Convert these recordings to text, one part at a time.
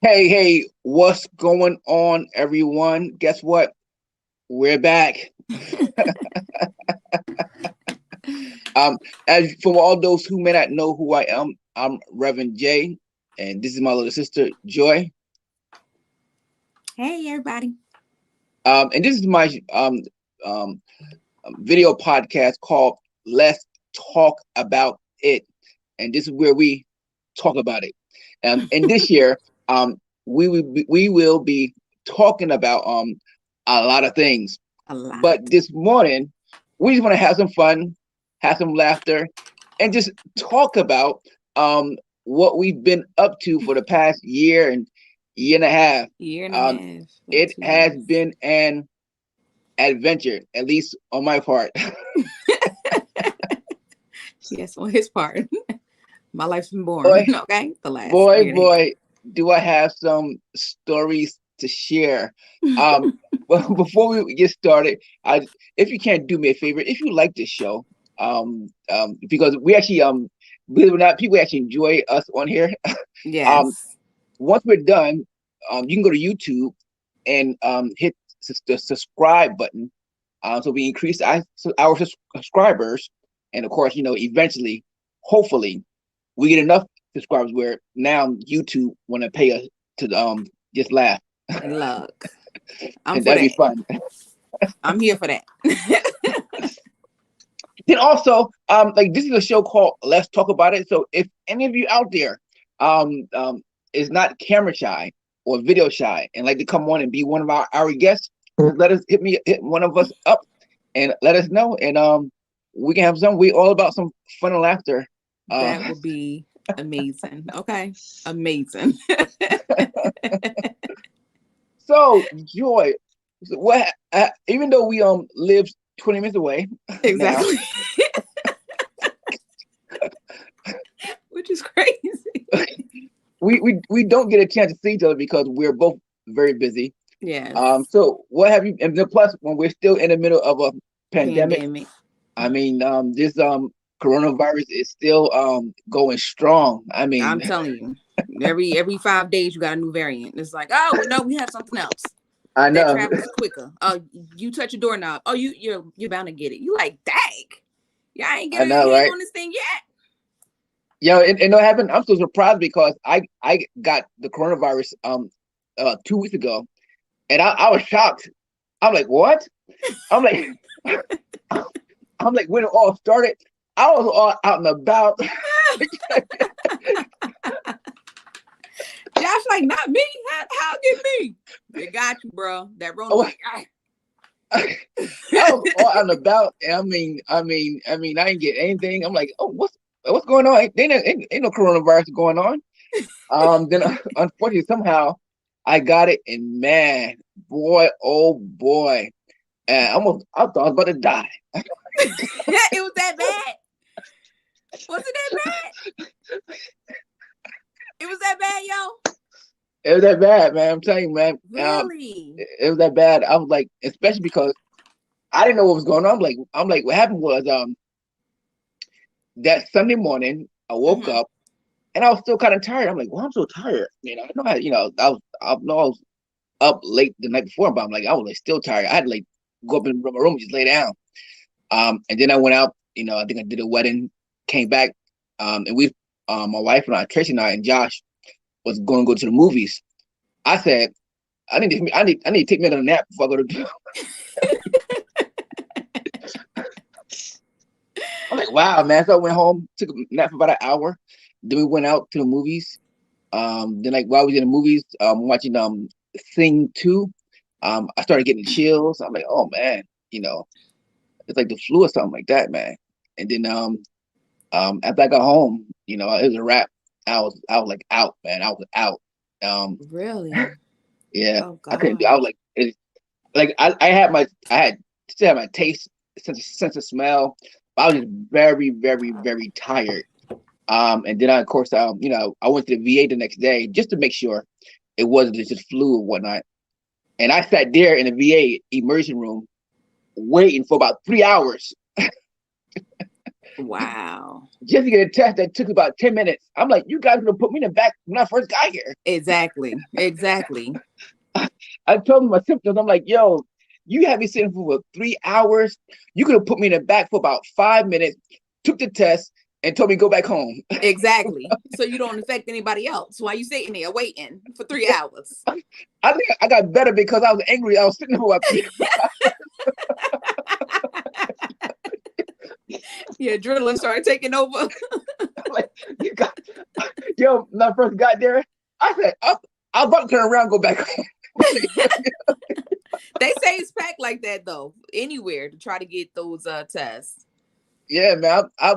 Hey, what's going on, everyone? Guess what? We're back. Um, as for all those who may not know who I am, I'm Reverend J, and this is my little sister Joy. Hey, everybody. And this is my um video podcast called "Let's Talk About It," and this is where we talk about it. And this year, we will be talking about a lot of things. A lot. But this morning, we just want to have some fun, have some laughter, and just talk about what we've been up to for the past year and year and a half. Year and a Um, half. Or it has 2 years. been an adventure, at least on my part. Yes, on his part. My life's been boring. boy, Okay. The last boy, year and a half. boy, do I have some stories to share. But before we get started, if you can't do me a favor, if you like this show, because we actually, believe it or not, people actually enjoy us on here. um, Yes. Once we're done, you can go to YouTube and hit the subscribe button, so we increase our subscribers, and of course, eventually, hopefully, we get enough subscribers where now YouTube want to pay us to just laugh, Look, I'm and for that'd be that. fun. I'm here for that. Then also, like this is a show called Let's Talk About It. So if any of you out there, is not camera shy or video shy and like to come on and be one of our guests, let us hit one of us up and let us know, and we can have some. We all about some fun and laughter. That Uh, would be amazing. Okay. Amazing. so Joy, so what? Even though we live 20 minutes away now, Exactly. Which is crazy. we don't get a chance to see each other because we're both very busy. Yes. So what have you? And then plus, when we're still in the middle of a pandemic, Pandemic. I mean, this coronavirus is still going strong. I mean, I'm telling you. Every 5 days you got a new variant. It's like, oh no, we have something else I that know, travels quicker. Oh, you touch a doorknob. Oh, you're bound to get it. You like, dang. Yeah, I ain't I get a know, hand right? on this thing yet. Yeah, and what happened? I'm so surprised because I got the coronavirus 2 weeks ago, and I was shocked. I'm like, what? I'm like, I'm like, when it all started, I was all out and about. Josh, like, not me. How get me? They got you, bro. That Rona, I like, was all out and about. And I didn't get anything. I'm like, oh, what's going on? Ain't no coronavirus going on. Then unfortunately somehow I got it, and man, boy, oh boy, and I thought I was about to die. it was that bad. Was it that bad? It was that bad, yo. It was that bad, man. I'm telling you, man. Really? It was that bad. I was like, especially because I didn't know what was going on. I'm like, what happened was that Sunday morning I woke Mm-hmm. up and I was still kind of tired. I'm like, well, I'm so tired. I know I was up late the night before, but I'm like, I was like still tired. I had to like go up in my room and just lay down. And then I went out. I think I did a wedding, came back, and my wife and I, Tracy and I, and Josh was going to go to the movies. I said, I need to take me another nap before I go to. I'm like, wow, man. So I went home, took a nap for about an hour. Then we went out to the movies. Then like while we was in the movies, watching Thing 2, I started getting chills. I'm like, oh man, you know, it's like the flu or something like that, man. And then after I got home, it was a wrap. I was like out, man. I was out. Um, Really? yeah, Oh I couldn't do. I was gosh. like, like I had still had my taste, sense of smell. But I was just very, very, very tired. And then of course, I went to the VA the next day just to make sure it wasn't just flu or whatnot. And I sat there in the VA emergency room waiting for about 3 hours. Wow. Just to get a test that took about 10 minutes. I'm like, you guys would have put me in the back when I first got here. Exactly. Exactly. I told them my symptoms. I'm like, yo, you had me sitting for 3 hours. You could have put me in the back for about 5 minutes, took the test, and told me to go back home. Exactly. So you don't affect anybody else while you sitting there waiting for 3 hours. I think I got better because I was angry. I was sitting there for about 3 hours. Your adrenaline started taking over. Like, you got, yo, when I first got there, I said, I was about to turn around and go back home. They say it's packed like that though, anywhere to try to get those tests. Yeah, man. I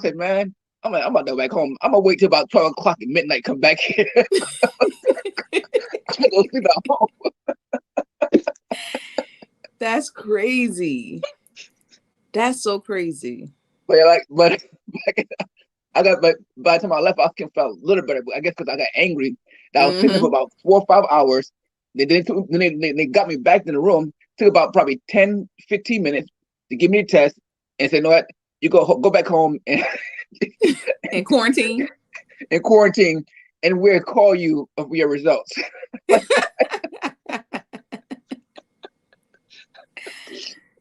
said, man, I'm about to go back home. I'm gonna wait till about 12 o'clock at midnight, come back here. I'm gonna go sleep at home. That's crazy. That's so crazy. But I got, but by the time I left, I felt a little better. I guess because I got angry that I was sitting there for about 4 or 5 hours. They got me back in the room. Took about probably 10, 15 minutes to give me a test and said, "You know what? You go back home and in quarantine." In quarantine, and we'll call you for your results."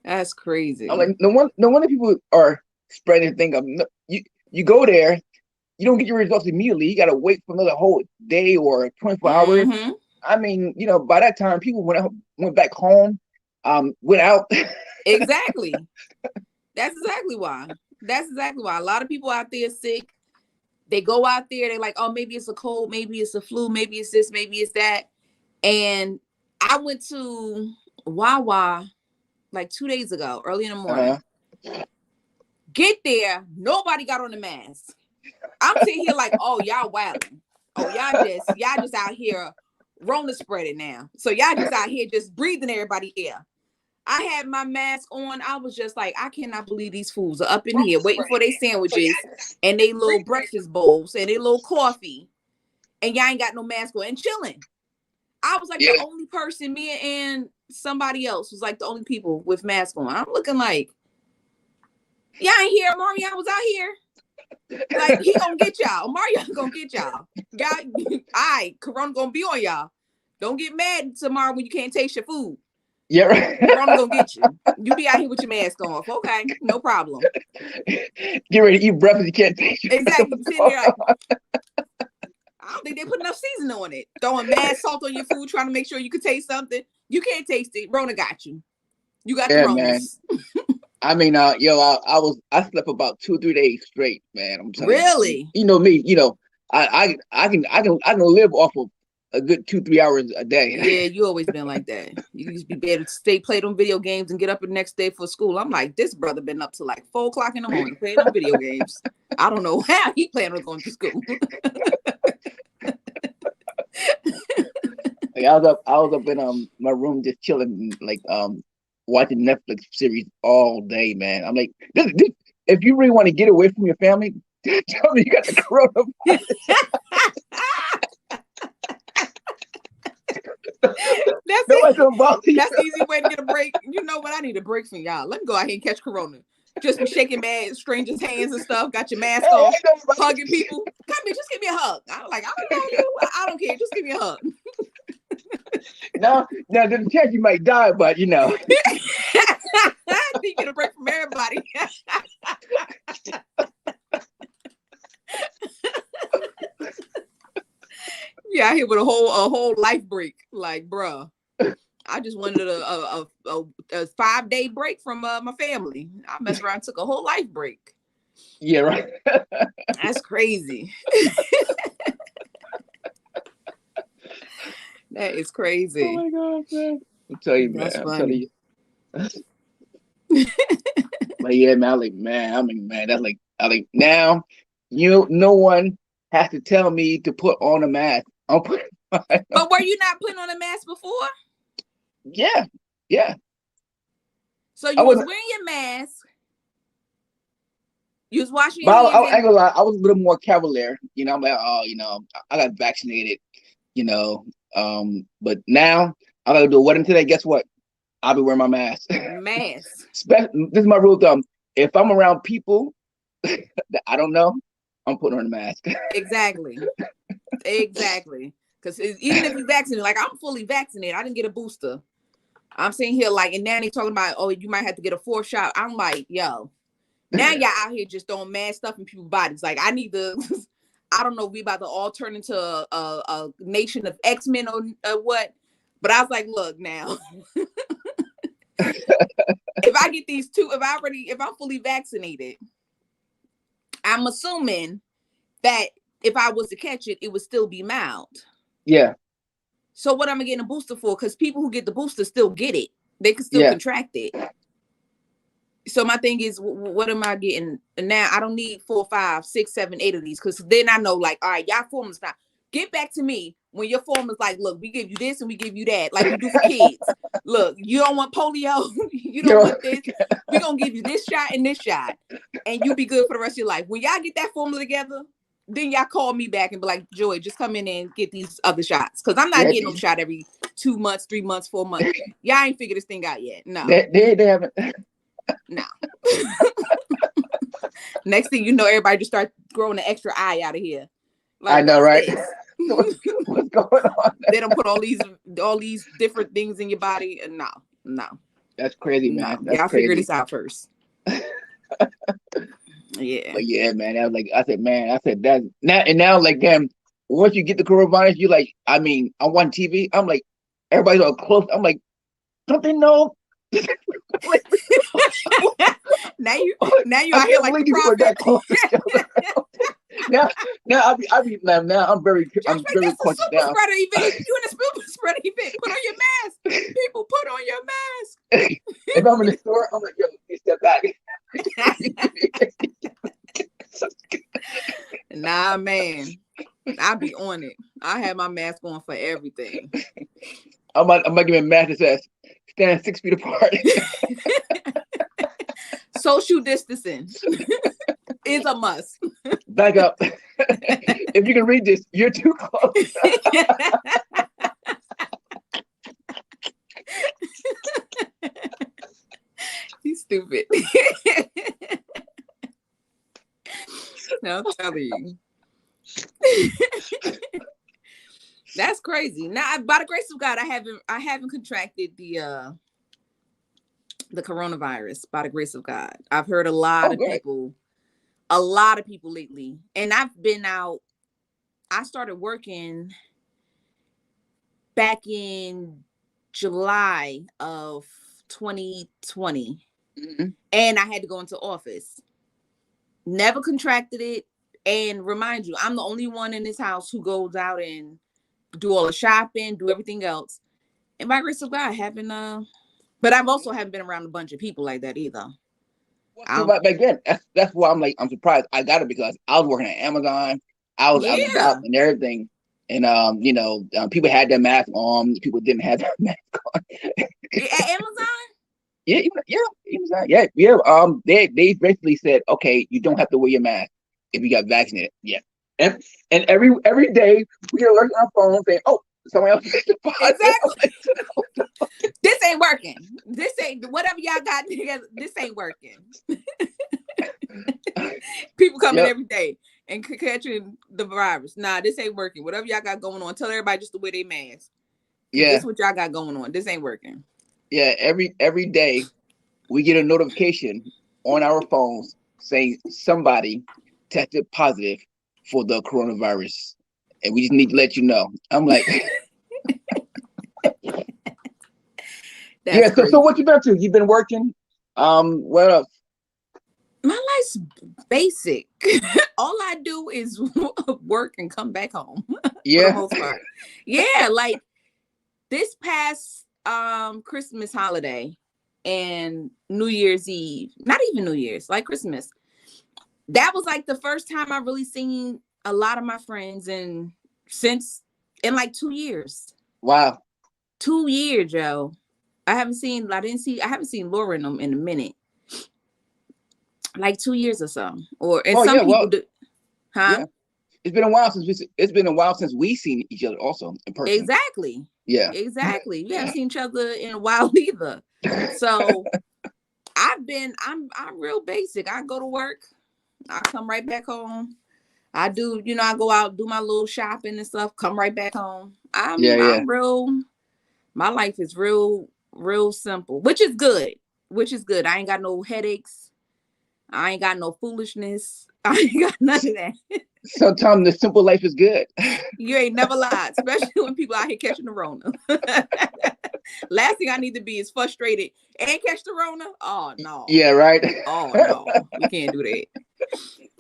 That's crazy. I'm like, no wonder people are spreading the thing of you go there, you don't get your results immediately. You got to wait for another whole day or 24 hours. I mean, by that time, people went back home, went out. Exactly. That's exactly why. That's exactly why. A lot of people out there sick. They go out there, they're like, oh, maybe it's a cold, maybe it's a flu, maybe it's this, maybe it's that. And I went to Wawa like 2 days ago, early in the morning. Get there, nobody got on the mask. I'm sitting here like, oh, y'all wilding. Oh, y'all just out here Rona spreading now. So y'all just out here just breathing everybody air. I had my mask on. I was just like, I cannot believe these fools are up in here waiting for their sandwiches and they little breakfast bowls and they little coffee. And y'all ain't got no mask on and chilling. I was like the only person, me and somebody else was like the only people with masks on. I'm looking like, y'all ain't here. Mario was out here. Like, he gonna get y'all. Mario gonna get y'all. All right, Corona gonna be on y'all. Don't get mad tomorrow when you can't taste your food. Yeah, right. Corona gonna get you. You be out here with your mask off. Okay, no problem. Get ready to eat breakfast. You can't taste it. Exactly. Sitting there like, I don't think they put enough seasoning on it. Throwing mad salt on your food, trying to make sure you could taste something. You can't taste it. Rona got you. You got the Ronas. I mean, I slept about 2 or 3 days straight, man. I'm telling really? You know me. I can live off of a good 2-3 hours a day. Yeah, you always been like that. You used to be able to play them video games and get up the next day for school. I'm like, this brother been up to like 4 o'clock in the morning playing them video games. I don't know how he planned on going to school. Like, I was up in my room just chilling, like watching Netflix series all day, man. I'm like, this, if you really want to get away from your family, tell me you got the coronavirus. That's the easy way to get a break. You know what? I need a break from y'all. Let me go out here and catch Corona. Just be shaking mad strangers' hands and stuff. Got your mask off, hugging people. Come here, just give me a hug. I'm like, I don't know you. I don't care. Just give me a hug. Now there's a chance you might die, but you know. You get a break from everybody. Yeah, I here with a whole life break. Like, bruh, I just wanted a 5-day break from my family. I messed around, took a whole life break. Yeah, right. That's crazy. That is crazy. Oh my God, man! I'll tell you, That's man. funny. I'm telling you. But yeah, man. That's like, now, no one has to tell me to put on a mask. But were you not putting on a mask before? Yeah. So you was wearing your mask. You was washing your hands. I ain't gonna lie, I was a little more cavalier. I'm like, I got vaccinated. But now I gotta do a wedding today. Guess what? I'll be wearing my mask. Mask. This is my rule of thumb. If I'm around people that I don't know, I'm putting on a mask. Exactly. Exactly. Because even if you vaccinated, like I'm fully vaccinated, I didn't get a booster. I'm sitting here like, and now they talking about, oh, you might have to get a 4th shot. I'm like, yo, now y'all out here just throwing mad stuff in people's bodies. Like I need to, I don't know, we about to all turn into a nation of X-Men or what. But I was like, look now, if I get these two, if I'm fully vaccinated, I'm assuming that if I was to catch it, it would still be mild. Yeah. So what am I getting a booster for? Because people who get the booster still get it. They can still contract it. So my thing is, what am I getting? And now I don't need 4, 5, 6, 7, 8 of these. Because then I know, like, all right, y'all formulas now. Get back to me when your formula's like, look, we give you this and we give you that. Like we do for kids. Look, you don't want polio. You don't want this. We're going to give you this shot and this shot. And you be good for the rest of your life. When y'all get that formula together, then y'all call me back and be like, Joy, just come in and get these other shots. Because I'm not getting no shot every 2 months, 3 months, 4 months. Y'all ain't figured this thing out yet. No. They haven't. No. Next thing you know, everybody just start growing an extra eye out of here. Like, I know, right? What's going on? They don't put all these different things in your body. And no. That's crazy, man. No. Y'all figure this out first. Yeah. But yeah, man. I said that now, like, damn, once you get the coronavirus, you like, I mean, I'm on TV. I'm like, everybody's all close. I'm like, don't they know? now you out here like the prophet. now I'm very conscious now. Spreader event. You in the super spreader event? Put on your mask. People, put on your mask. If I'm in the store, I'm like, yo, you step back. Nah, man, I be on it. I have my mask on for everything. I'm gonna give a mask that says stand 6 feet apart. Social distancing is a must. Back up. If you can read this, you're too close. He's stupid. No, I'm telling you. That's crazy. Now, by the grace of God, I haven't contracted the coronavirus. By the grace of God, I've heard a lot of people lately, and I've been out. I started working back in July of 2020, and I had to go into office. Never contracted it, and remind you, I'm the only one in this house who goes out and do all the shopping, do everything else. And by grace of God, I haven't. But I've also haven't been around a bunch of people like that either. But again, that's why I'm surprised. I got it because I was working at Amazon. I was out and everything, and people had their mask on. People didn't have their mask on. At Amazon? Yeah, Amazon. Yeah. They basically said, okay, you don't have to wear your mask if you got vaccinated. Yeah. And every day we alert on our phone saying, "Oh, someone else is exactly." This ain't working. This ain't whatever y'all got together. This ain't working. People coming every day and catching the virus. Nah, this ain't working. Whatever y'all got going on, tell everybody just to wear their mask. Yeah, this is what y'all got going on. This ain't working. Yeah, every day we get a notification on our phones saying somebody tested positive for the coronavirus, and we just need to let you know. I'm like, yeah. So what you been up to? You've been working. What else? My life's basic. All I do is work and come back home. Yeah. For the most part. Yeah, like this past Christmas holiday and New Year's Eve, not even New Year's, like Christmas. That was like the first time I really seen a lot of my friends in like 2 years. Wow. 2 years, Joe. I haven't seen Laura in them in a minute. Like 2 years or so. People do. Huh? Yeah. It's been a while since we seen each other also in person. Exactly. Yeah. Exactly. We haven't seen each other in a while either. So I'm real basic. I go to work, I come right back home. I do, I go out, do my little shopping and stuff, come right back home. Yeah. I'm real, my life is real simple, which is good. Which is good. I ain't got no headaches. I ain't got no foolishness. I ain't got none of that. Sometimes the simple life is good. You ain't never lied, especially when people out here catching the Rona. Last thing I need to be is frustrated and catch the Rona. Oh no. Yeah, right. Oh no, we can't do that.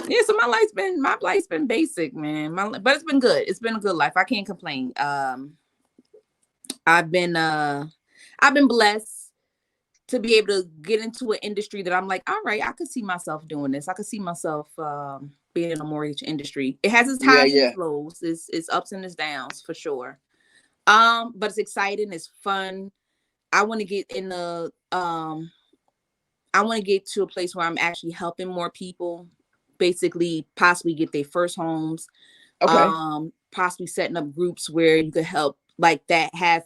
Yeah, so my life's been basic, man. But it's been good. It's been a good life. I can't complain. I've been blessed to be able to get into an industry that I'm like, all right, I could see myself doing this. I could see myself being in the mortgage industry. It has its highs and lows. It's ups and its downs for sure. But it's exciting. It's fun. I want to get in the I want to get to a place where I'm actually helping more people, basically possibly get their first homes. Okay. Possibly setting up groups where you could help like that, have,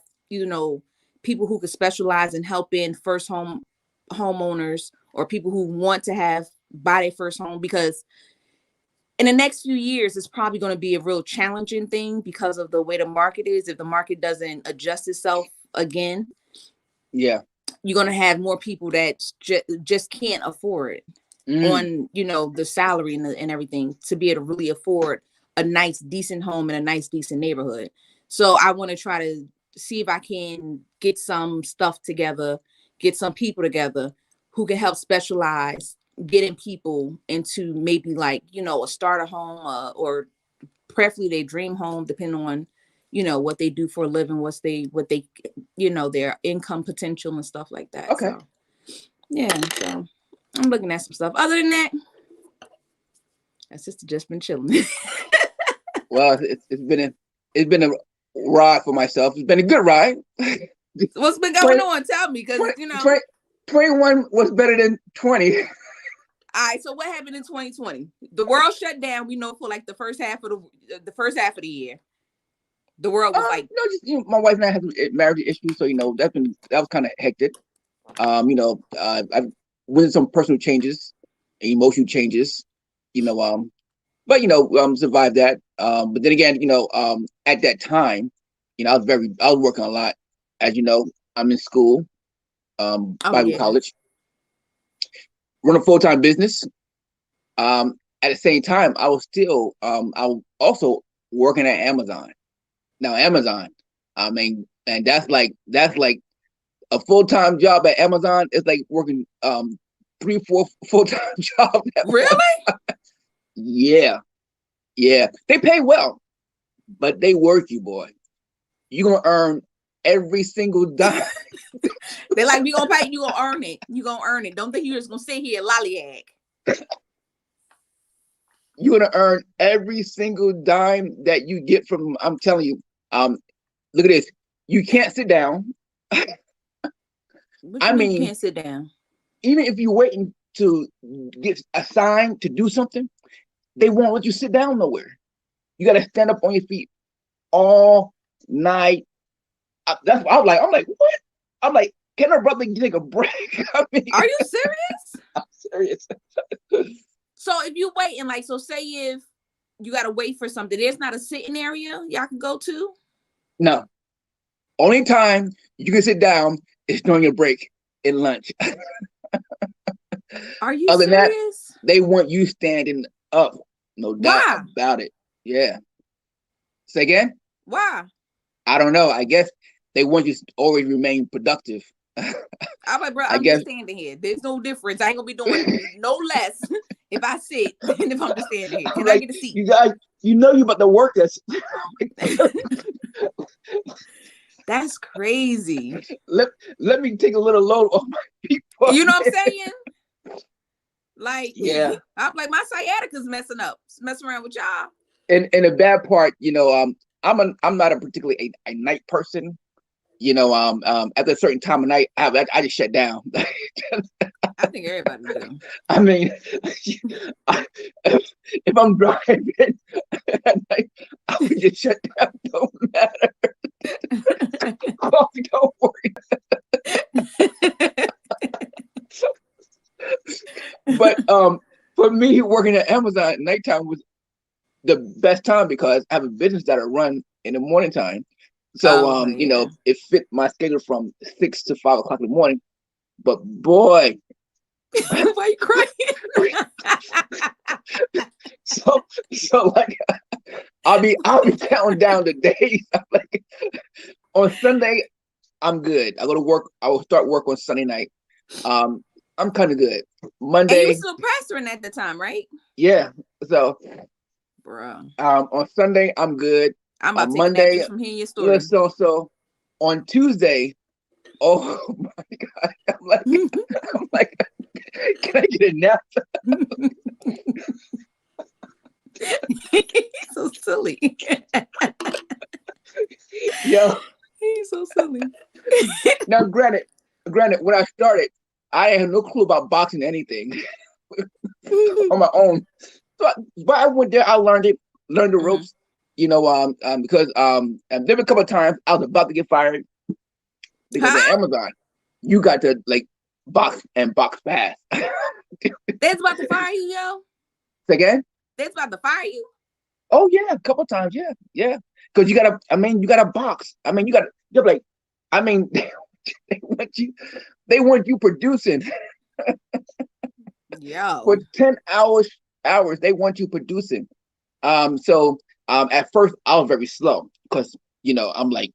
people who could specialize in helping first homeowners, or people who want to buy their first home, because in the next few years, it's probably going to be a real challenging thing because of the way the market is. If the market doesn't adjust itself again, yeah, you're going to have more people that just can't afford on, the salary and everything to be able to really afford a nice, decent home in a nice, decent neighborhood. So I want to try to see if I can get some stuff together, get some people together who can help specialize, getting people into maybe like, a starter home, or preferably their dream home, depending on, what they do for a living, what they, their income potential and stuff like that. Okay. So, yeah. So I'm looking at some stuff. Other than that, that's just been chilling. Well, it's been a ride for myself. It's been a good ride. What's been going on? Tell me, because 21 was better than 20. All right. So what happened in 2020? The world shut down. We know for like the first half of the year. The world was like, just my wife and I had some marriage issues, so that was kind of hectic. I've went some personal changes, emotional changes, but survived that. But then again, at that time, I was working a lot. As you know, I'm in school, Bible college, run a full-time business. At the same time, I was also working at Amazon. Now, Amazon, I mean, and that's like a full-time job at Amazon. It's like working 3-4 full-time jobs. Really? Yeah. They pay well, but they work you, boy. You're gonna earn every single dime. They're like, we gonna pay, you gonna earn it. You gonna earn it. Don't think you're just gonna sit here and lollygag. You're gonna earn every single dime that you get from. I'm telling you. Look at this. You can't sit down. I mean, you can't sit down. Even if you're waiting to get assigned to do something, they won't let you sit down nowhere. You gotta stand up on your feet all night. That's what I'm like, what? I'm like, can our brother take a break? Are you serious? I'm serious. So if you wait and so say if you gotta wait for something, there's not a sitting area y'all can go to? No. Only time you can sit down is during your break in lunch. Are you serious? Than that, they want you standing up. No doubt about it. Yeah. Say again? Why? I don't know. I guess they want you to always remain productive. I'm like, bro, I'm just standing here. There's no difference. I ain't gonna be doing no less if I sit than if I'm just standing here. Can I get a seat? You guys, you about the work that's That's crazy. Let me take a little load off my people. You know what I'm saying? Like, yeah. I'm like, my sciatica's messing around with y'all. And the bad part, I'm not a particularly a night person. At a certain time of night, I just shut down. I think everybody do. I mean, if I'm driving at night, I would just shut down. Don't matter. Coffee, don't worry. But for me, working at Amazon at nighttime was the best time because I have a business that I run in the morning time. So, Oh, yeah. it fit my schedule from 6 to 5 o'clock in the morning. But boy, Why you crying? so like I'll be counting down the days. I'm like, on Sunday, I'm good. I go to work. I will start work on Sunday night. I'm kind of good. And you were Monday, still pastoring at the time, right? yeah. So, Bro, on Sunday, I'm good. I'm about On to take a nap Monday, just from hearing your yeah. story. So on Tuesday, oh my God, I'm like, can I get a nap? He's so silly. Yo, He's so silly. now granted, when I started, I had no clue about boxing anything on my own. But I went there, I learned the ropes, because there were a couple of times I was about to get fired because at Huh? Amazon, you got to like box and box fast. That's about to fire you, yo. Say again? That's about to fire you. Oh yeah, a couple of times, yeah. Because you gotta box. You're like, I mean, they want you producing Yo. for 10 hours. They want you producing. So at first I was very slow because I'm like,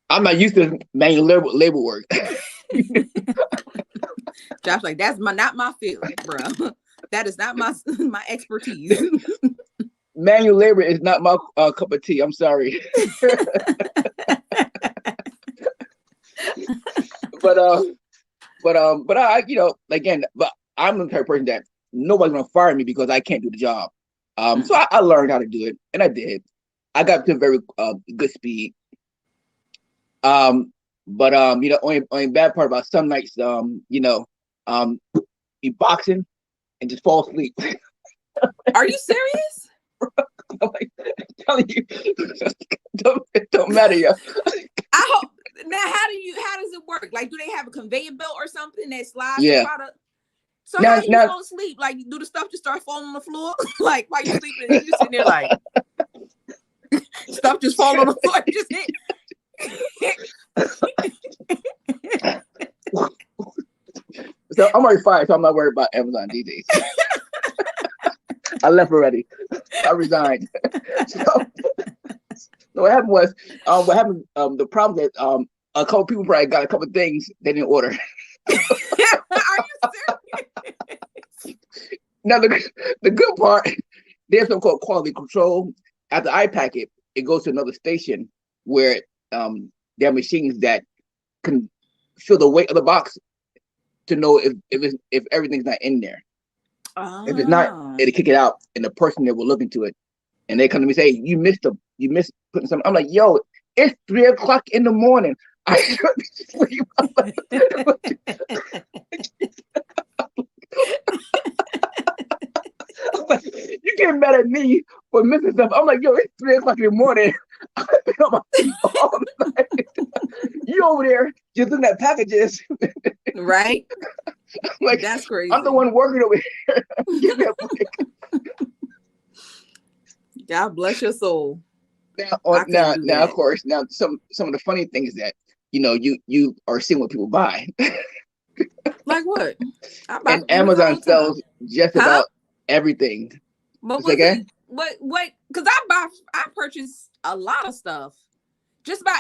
I'm not used to manual labor work. Josh, like, that's not my field, bro. That is not my expertise. Manual labor is not my cup of tea. I'm sorry. but I, again, but I'm the type of person that nobody's gonna fire me because I can't do the job. So I learned how to do it, and I did. I got to a very good speed. But only bad part about some nights, be boxing and just fall asleep. Are you serious? I'm like, telling you, it don't matter, yo. I hope now. How does it work? Like, do they have a conveyor belt or something that slides the Yeah. product? So Now, how do you fall asleep? Like, do the stuff just start falling on the floor? Like, while you sleeping, and you just sitting there like stuff just falling on the floor. Just hit. So I'm already fired, so I'm not worried about Amazon these days. I left already. I resigned. So what happened was, the problem that a couple people probably got a couple things they didn't order. Are you serious? Now the good part, there's something called quality control. After I pack it, it goes to another station where there are machines that can feel the weight of the box to know if everything's not in there. If it's not, it'll kick it out, and the person that will look into it, and they come to me and say, you missed putting something. I'm like, yo, it's 3 o'clock in the morning. I should be asleep. I'm like, you getting mad at me for missing stuff. I'm like, yo, it's 3 o'clock in the morning. I've been on my feet all night. You over there just looking at packages. Right? I'm like, that's crazy. I'm the one working over here. Give me a break. God bless your soul. Now, of course, now some of the funny things that you are seeing what people buy. Like what? And Amazon sells just about everything. But what? Because I purchase a lot of stuff. Just about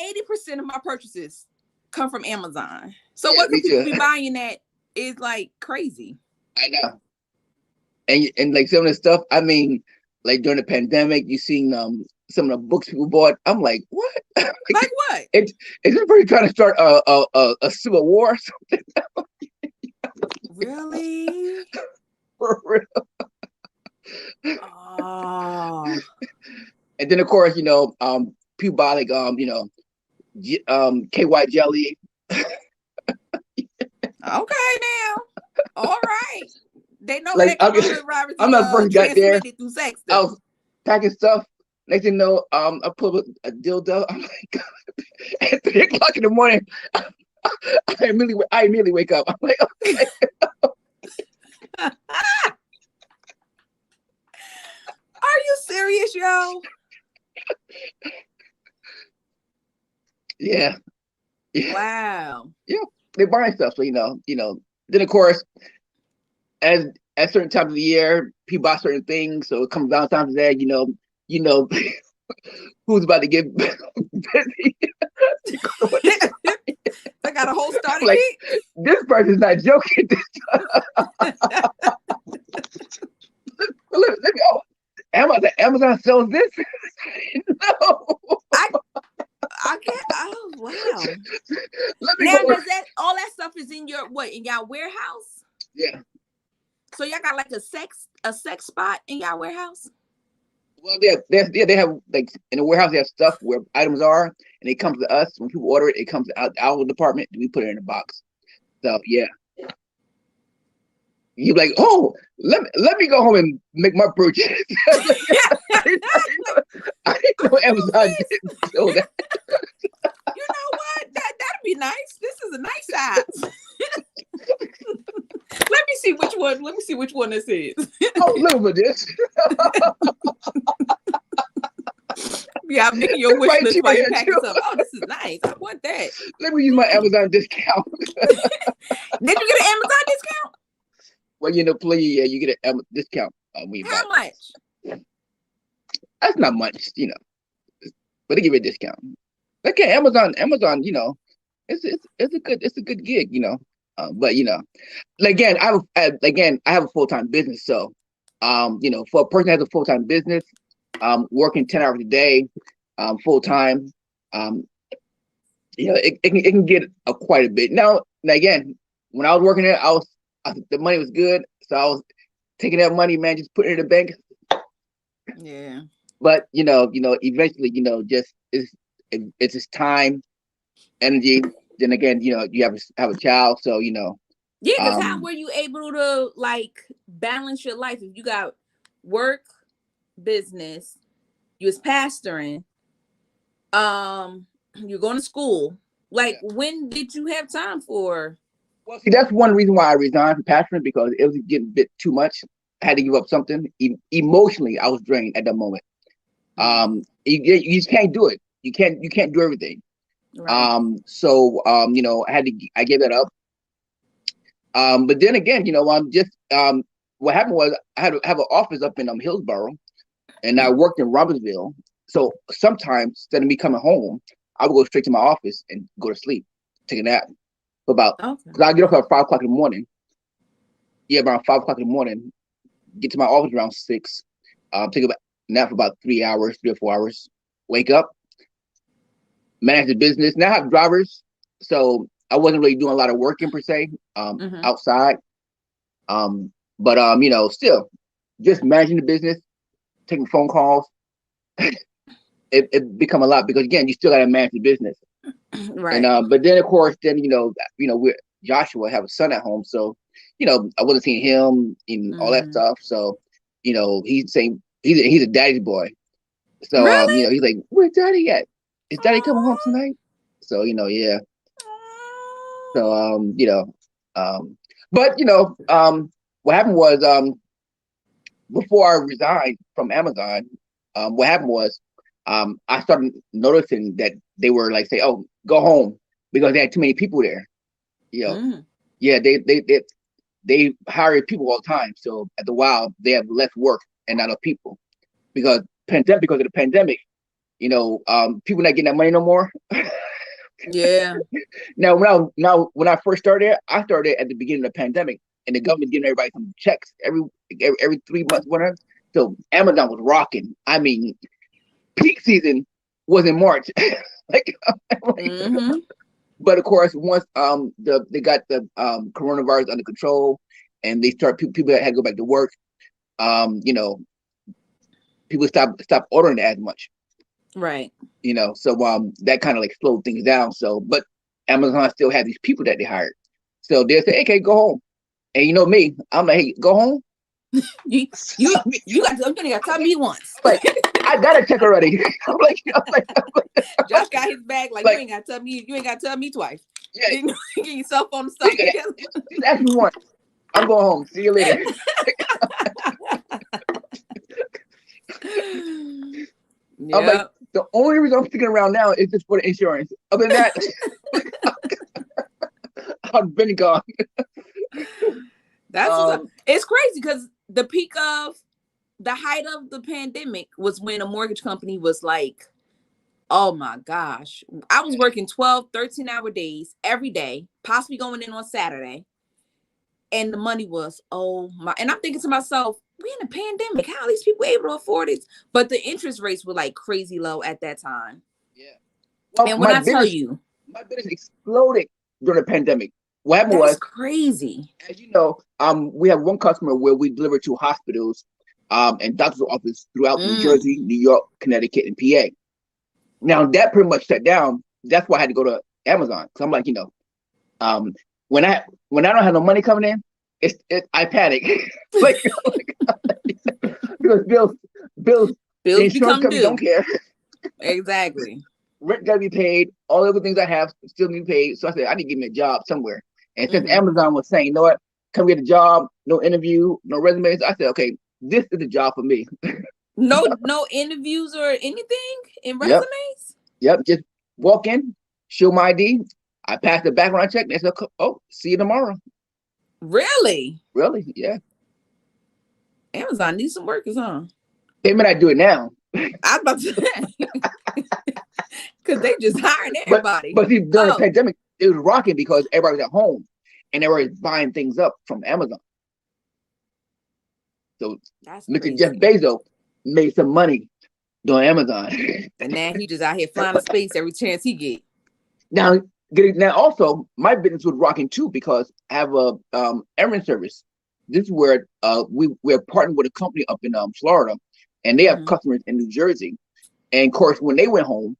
80% of my purchases come from Amazon. So what could people be buying that is like crazy? I know. And like some of the stuff, I mean, like during the pandemic, you seen some of the books people bought. I'm like, what? Like what? Is everybody trying to start a civil war or something? Really? For real. Oh. And then of course, people buy like KY jelly. Okay, now. All right. They know like, that I'm not first got there. Through sex, I was packing stuff. Next thing you know, I pull up a dildo. I'm like, at 3 o'clock in the morning, I immediately wake up. I'm like, okay. Are you serious, yo? Yeah. Wow. Yeah. They're buying stuff. So, then of course, as at certain times of the year, people buy certain things. So it comes Valentine's Day, you know who's about to get busy. I got a whole starter Like, kit. this person's not joking. Let me, Amazon sells this? No. I can't. Oh wow. Let me Now go. does that all that stuff is in your in y'all warehouse? Yeah. So y'all got like a sex spot in y'all warehouse? Well, they have like in the warehouse they have stuff where items are, and it comes to us when people order it. It comes out our department, and we put it in a box. So yeah, you like, oh, let me go home and make my purchase. I didn't know Amazon did so that. You know what? That'd be nice. This is a nice size. Let me see which one. Let me see which one this is. Oh, look for this. Yeah, I'm making your wish list while you packing something. Oh, this is nice. I want that. Let me use my Amazon discount. Did you get an Amazon discount? Well, please, yeah, you get a discount. How much? That's not much, but they give you a discount. Okay, Amazon, it's a good gig, but again, I have a full-time business, so for a person that has a full-time business, working 10 hours a day, full time, it can get quite a bit. Now again, when I was working there, the money was good, so I was taking that money, man, just putting it in the bank. Yeah. But eventually, just it's just time, energy. Then again, you have a child, so Yeah, because how were you able to balance your life if you got work, business, you was pastoring, you're going to school? When did you have time for? Well, see, that's one reason why I resigned from pastoring, because it was getting a bit too much. I had to give up something. Emotionally, I was drained at that moment. You just can't do it. You can't do everything. Right. I gave that up. But then again, what happened was I had to have an office up in Hillsborough, and I worked in Robbinsville. So sometimes instead of me coming home, I would go straight to my office and go to sleep, take a nap for because I get up at 5 o'clock in the morning. Yeah, around 5 o'clock in the morning, get to my office around 6, take a nap for about 3 or 4 hours, wake up, manage the business. Now I have drivers, so I wasn't really doing a lot of working per se, outside. But still just managing the business, taking phone calls, it become a lot, because again, you still got to manage the business. Right. And but then of course, we're Joshua have a son at home, so I wasn't seeing him and all that stuff. So he's saying he's a daddy's boy. So really? he's like, where's daddy at? Is daddy coming home tonight? So yeah. So but what happened was before I resigned from Amazon, what happened was I started noticing that they were like, say, oh, go home, because they had too many people there. Yeah, they hire people all the time. So at the while they have less work and not enough people, because of the pandemic, people not getting that money no more. Yeah. Now when I first started, I started at the beginning of the pandemic, and the government giving everybody some checks every 3 months, whatever. So Amazon was rocking. I mean, peak season was in March. But of course, once they got the coronavirus under control, and they start people that had to go back to work, people stop ordering as much. Right. So that kind of slowed things down. So, but Amazon still had these people that they hired. So they'll say, hey, okay, go home. And me, I'm like, hey, go home. you gotta tell me once. Like, I got a check already. I'm like, Josh got his bag. You ain't gotta tell me. You ain't gotta tell me twice. Yeah, get your cell phone stuff. Just ask me once. I'm going home. See you later. I'm like, Yeah, the only reason I'm sticking around now is just for the insurance. Other than that, I've been gone. that's what's up. It's crazy because the height of the pandemic was when a mortgage company was like, oh my gosh, I was working 12, 13-hour days every day, possibly going in on Saturday. And the money was, oh my, and I'm thinking to myself, we in a pandemic. How are these people able to afford it? But the interest rates were like crazy low at that time. Yeah. Well, And when I tell you, my business exploded during the pandemic. What happened that's was, crazy. as you know, we have one customer where we deliver to hospitals, and doctor's office throughout New Jersey, New York, Connecticut, and PA. Now that pretty much shut down. That's why I had to go to Amazon. Cause I'm like, when I don't have no money coming in, I panic. like, because bills, the Bills insurance become company don't due. care. Exactly. Rent gotta be paid. All the other things I have still need to be paid. So I said I need to give me a job somewhere. And since Amazon was saying, you know what, come get a job, no interview, no resumes, I said, okay, this is the job for me. No interviews or anything in Yep. resumes? Yep. Just walk in, show my ID. I passed the background check. They said, oh, see you tomorrow. Really? Really? Yeah. Amazon needs some workers, huh? They may not do it now. I was about to say. Because they just hiring everybody. But see, during the pandemic, it was rocking because everybody was at home and they were buying things up from Amazon. So Mr. Jeff Bezos made some money doing Amazon. And now he just out here flying to space every chance he get. Now also my business was rocking too because I have a errand service. This is where we're partnered with a company up in Florida, and they have customers in New Jersey. And of course, when they went home,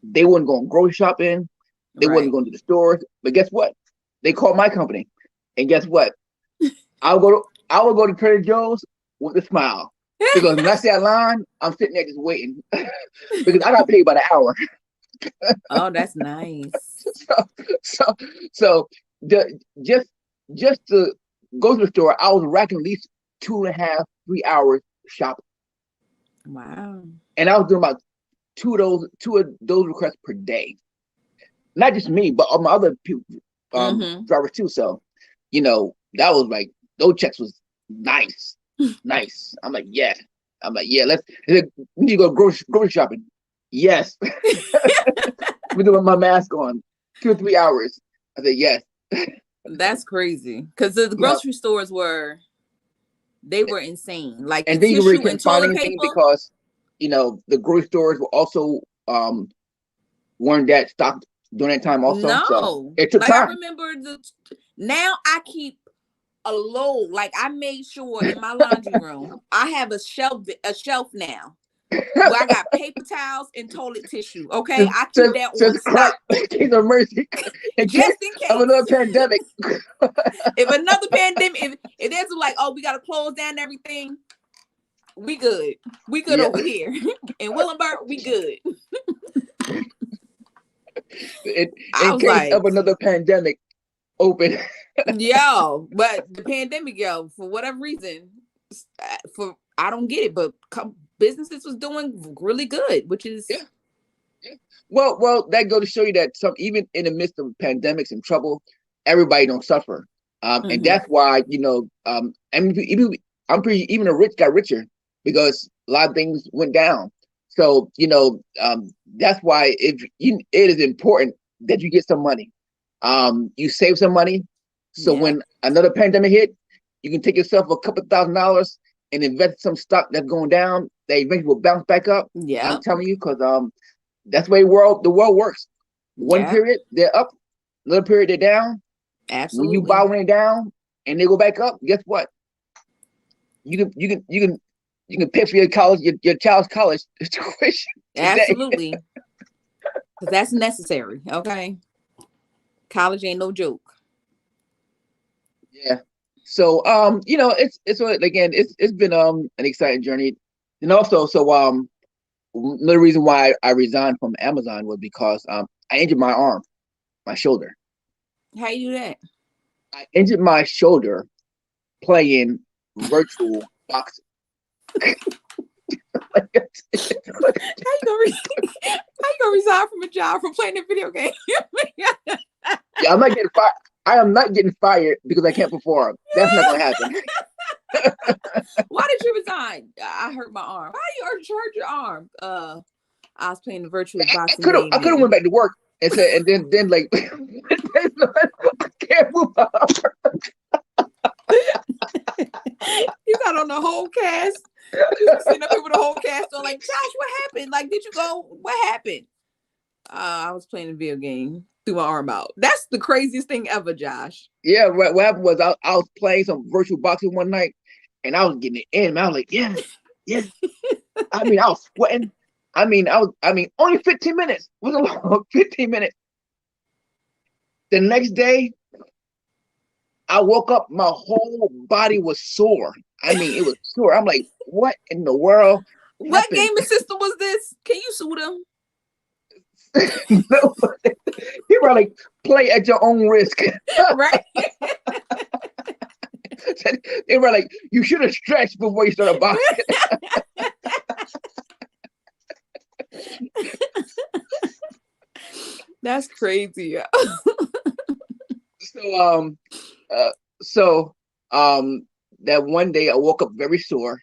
they wasn't going grocery shopping, they wasn't going to the stores. But guess what? They called my company, and guess what? I will go to Trader Joe's with a smile because when I see that line, I'm sitting there just waiting because I got paid by the hour. Oh, that's nice. So just to go to the store, I was racking at least 2.5, 3 hours shopping. Wow. And I was doing about two of those requests per day. Not just me, but all my other people, drivers too. So, that was like, those checks was nice. Nice. I'm like, yeah. We need to go grocery shopping. Yes. We're doing my mask on 2 or 3 hours. I said, yes. That's crazy. Because the grocery stores were insane. Like, and the then you really tissue couldn't and find toilet anything paper. because, the grocery stores were also weren't that stocked during that time also. No. So it took time. I remember now I keep a load. Like, I made sure in my laundry room, I have a shelf now where I got paper towels and toilet tissue. Okay. I keep that on stock. Case of mercy. Just in case. Of another pandemic. If another pandemic, if there's like, oh, we got to close down everything, we good. We good over here. In Willenburg, we good. In case of another pandemic open. But the pandemic, for whatever reason, I don't get it, but businesses was doing really good, which is Well, that go to show you that even in the midst of pandemics and trouble, everybody don't suffer, and that's why even the rich got richer because a lot of things went down. So that's why it is important that you get some money, you save some money, so when another pandemic hit, you can take yourself a couple $1,000s and invest some stock that's going down. That eventually will bounce back up. Yeah, I'm telling you, because that's the way the world works. One period they're up, another period they're down. Absolutely. When you buy when they're down and they go back up, guess what? You can pay for your child's college tuition. Absolutely. Because that's necessary. Okay. College ain't no joke. Yeah. So it's been an exciting journey. And also another reason why I resigned from Amazon was because I injured my arm, my shoulder. How you do that? I injured my shoulder playing virtual boxing. How you gonna resign from a job from playing a video game? Yeah, I'm not getting fired. I am not getting fired because I can't perform. That's not gonna happen. Why did you resign? I hurt my arm. Why you hurt your arm? I was playing the virtual boxing game. I could have went back to work and said, and then like, I can't move my arm. You got on the whole cast. You sitting up here with the whole cast on, like, Josh, what happened? Like, did you go? What happened? I was playing a video game, threw my arm out. That's the craziest thing ever, Josh. Yeah, what happened was I was playing some virtual boxing one night, and I was getting it in. I was like, yeah. I mean, I was sweating. I mean, only 15 minutes. It was a long 15 minutes. The next day, I woke up, my whole body was sore. I mean, it was sore. I'm like, what in the world? What gaming system was this? Can you sue them? No, you were like, play at your own risk. Right? They were like, you should have stretched before you started boxing. That's crazy. So that one day I woke up very sore.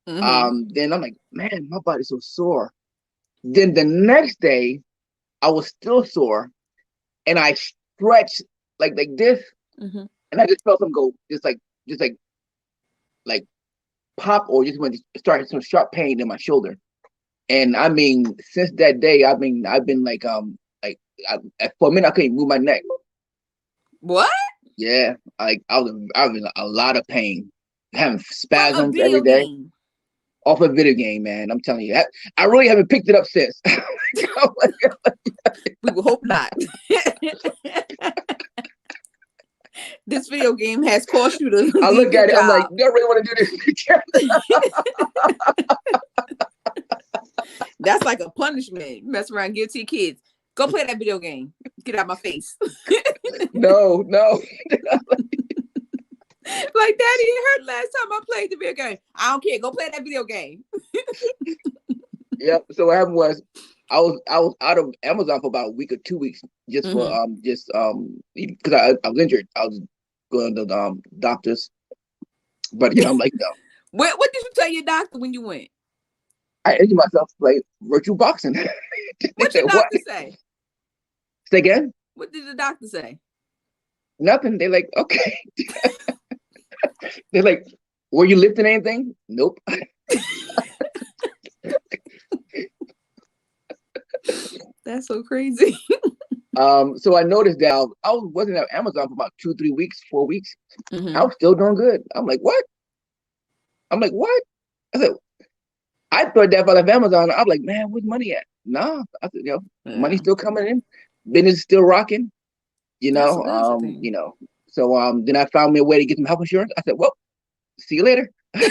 Mm-hmm. Then I'm like, man, my body's so sore. Then the next day I was still sore, and I stretched like this, Mm-hmm. and I just felt them go just like pop, or just went to start some sharp pain in my shoulder. And I mean, since that day, I've been like for a minute I couldn't move my neck. What? Yeah, like I was in a lot of pain, having spasms From a every day. game. Off a video game, man. I'm telling you, I really haven't picked it up since. We will hope not. This video game has cost you to. I look at it, I'm like, do I really want to do this? That's like a punishment. You mess around, give it to your kids. Go play that video game. Get out my face. No. Like, Daddy, it hurt last time I played the video game. I don't care. Go play that video game. Yep. So what happened was I was out of Amazon for about a week or 2 weeks just for because I was injured. I was going to the doctors, but I'm like, no. What did you tell your doctor when you went? I injured myself to play virtual boxing. What did the doctor say? Say again? What did the doctor say? Nothing. They're like, okay. They're like, were you lifting anything? Nope. That's so crazy. So I noticed that I wasn't at Amazon for about 2, 3 weeks, 4 weeks. Mm-hmm. I was still doing good. I'm like, what? I said, I thought that if I left Amazon, I'm like, man, where's money at? No, I said, money's still coming in, business is still rocking. So then I found me a way to get some health insurance. I said, well, see you later. I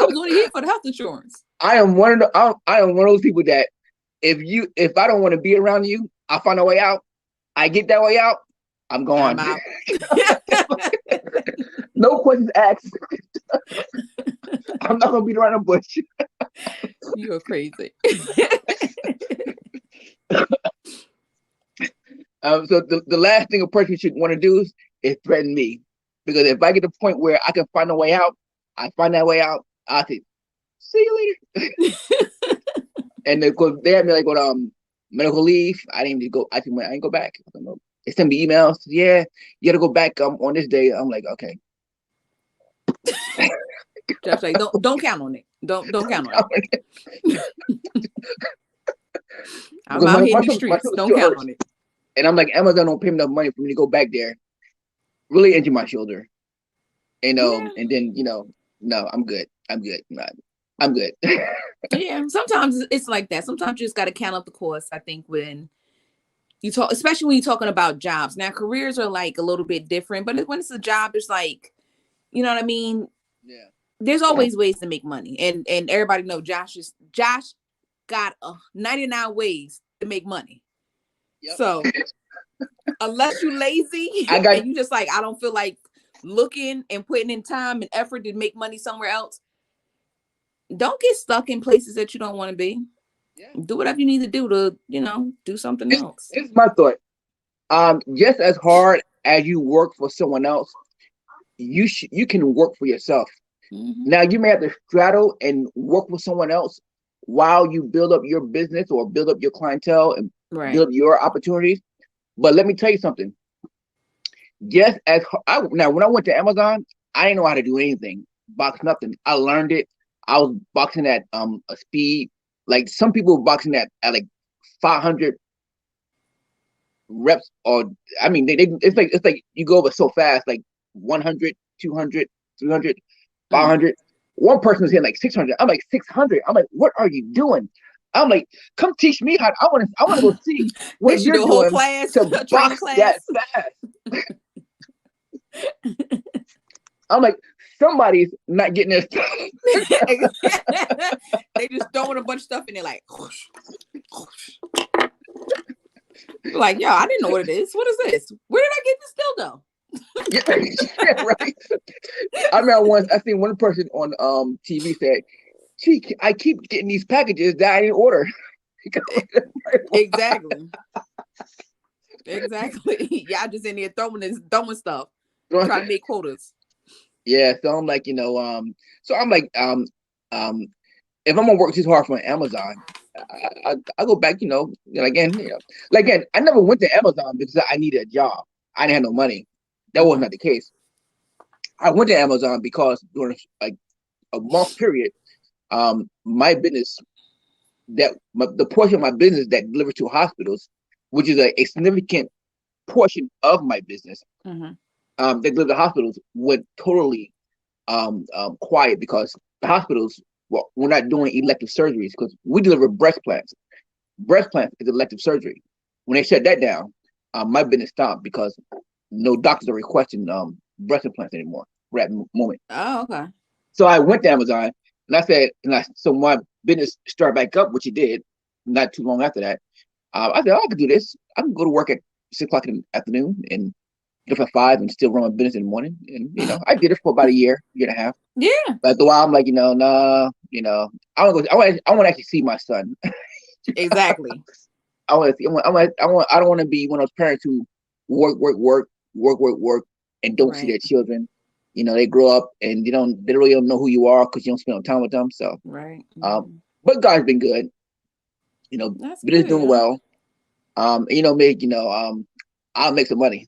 was only here for the health insurance. I am one of those people that if I don't want to be around you, I find a way out. I get that way out, I'm gone. I'm out. No questions asked. I'm not gonna beat around the bush. You're crazy. So the last thing a person should want to do is threaten me, because if I get to the point where I can find a way out, I find that way out. I say, see you later. And they had me like on medical leave. I didn't even go. I didn't go back. I don't know. They sent me emails. Yeah, you got to go back on this day. I'm like, okay. Just like don't count on it. Don't count on it. I'm out here in the streets. Don't count on it. And I'm like, Amazon don't pay me enough money for me to go back there. Really injure my shoulder. And then no, I'm good. I'm good. Yeah, sometimes it's like that. Sometimes you just got to count up the cost. I think when you talk, especially when you're talking about jobs. Now, careers are like a little bit different, but when it's a job, it's like, you know what I mean? Yeah. There's always ways to make money, and everybody know Josh got 99 ways to make money. Yep. So unless you lazy and you just like, I don't feel like looking and putting in time and effort to make money somewhere else, don't get stuck in places that you don't want to be. Yeah. Do whatever you need to do to, do something else. This is my thought. Just as hard as you work for someone else, you can work for yourself. Mm-hmm. Now you may have to straddle and work with someone else while you build up your business or build up your clientele and Right. build your opportunities. But let me tell you something. Just as now, when I went to Amazon, I didn't know how to do anything, box nothing. I learned it. I was boxing at a speed like some people boxing at like 500 reps, or I mean, it's like you go over so fast, like 100, 200, 300, 500. One person was hitting like 600. I'm like 600. I'm like, what are you doing? I'm like, come teach me how. I want to go see what you're do a whole doing class, to a training box that class. fast. I'm like, somebody's not getting this. They just throwing a bunch of stuff in there, like, whoosh, whoosh. Like, yo, I didn't know what it is. What is this? Where did I get this dildo? Yeah, right. I remember once I seen one person on TV said, "Gee, I keep getting these packages that I didn't order." Exactly. Exactly. Y'all just in there throwing stuff, trying to make quotas. Yeah, so I'm like, so I'm like, if I'm gonna work too hard for Amazon, I go back, again, I never went to Amazon because I needed a job. I didn't have no money. That was not the case. I went to Amazon because during like a month period, my business the portion of my business that delivers to hospitals, which is a significant portion of my business, that deliver to hospitals, went totally quiet because the hospitals, well, we're not doing elective surgeries because we deliver breast plants. Breast plant is elective surgery. When they shut that down, my business stopped because no doctors are requesting breast implants anymore at the moment. Oh, okay. So I went to Amazon and I said, so my business started back up, which it did not too long after that. I said, I could do this. I can go to work at 6 o'clock in the afternoon and get up at 5 and still run my business in the morning. And, I did it for about a year and a half. Yeah. But after a while, I'm like, nah, I want to actually see my son. Exactly. I don't want to be one of those parents who work, and don't see their children. They grow up and they really don't know who you are because you don't spend no time with them. So, right. But God's been good. That's business good, doing well. I'll make some money.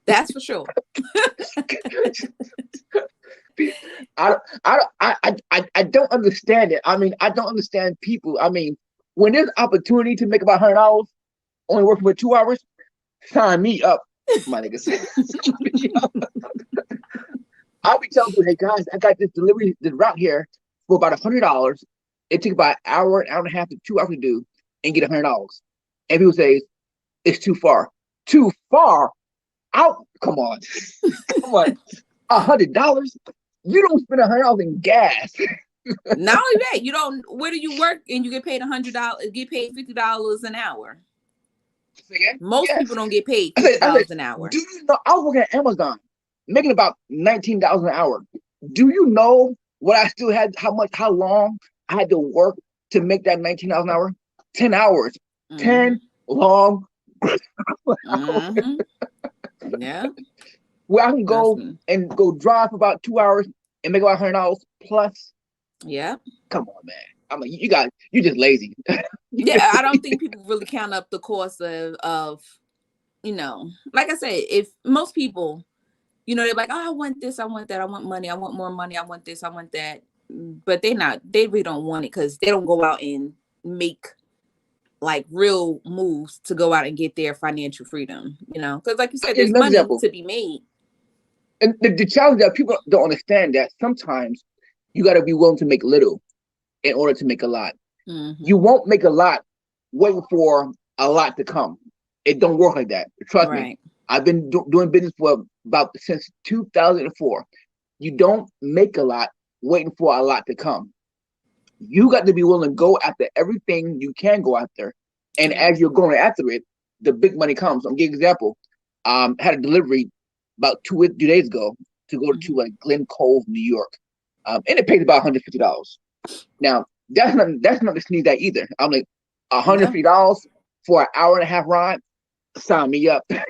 That's for sure. I don't understand it. I mean, I don't understand people. I mean, when there's opportunity to make about $100, only working for 2 hours, sign me up, my niggas. I'll be telling you, hey guys, I got this route here for about $100. It took about an hour and a half to 2 hours to do, and get $100. And people say it's too far. Too far? Out? Come on, come on. $100? You don't spend $100 in gas. Not only that, you don't. Where do you work and you get paid $100? Get paid $50 an hour. Most people don't get paid $50 an hour. Do you know? I was working at Amazon, making about $19 an hour. Do you know what I still had? How long I had to work to make that $19 an hour? 10 hours. 10 long. Yeah. Where I can go drive for about 2 hours and make about $100 plus. Yeah. Come on, man. I'm like, you just lazy. Yeah, I don't think people really count up the cost of like I said, if most people, they're like, oh, I want this, I want that, I want money, I want more money, I want this, I want that. But they really don't want it because they don't go out and make like real moves to go out and get their financial freedom, because like you said, there's money to be made. And the challenge that people don't understand that sometimes you got to be willing to make little in order to make a lot. You won't make a lot waiting for a lot to come. It don't work like that. Trust me. I've been doing business for since 2004. You don't make a lot waiting for a lot to come. You got to be willing to go after everything you can go after. And as you're going after it, the big money comes. I'm giving an example. Had a delivery about 2 days ago to go to like Glen Cove, New York, and it pays about $150. Now that's not to sneeze at either. I'm like $150 for an hour and a half ride. Sign me up. Because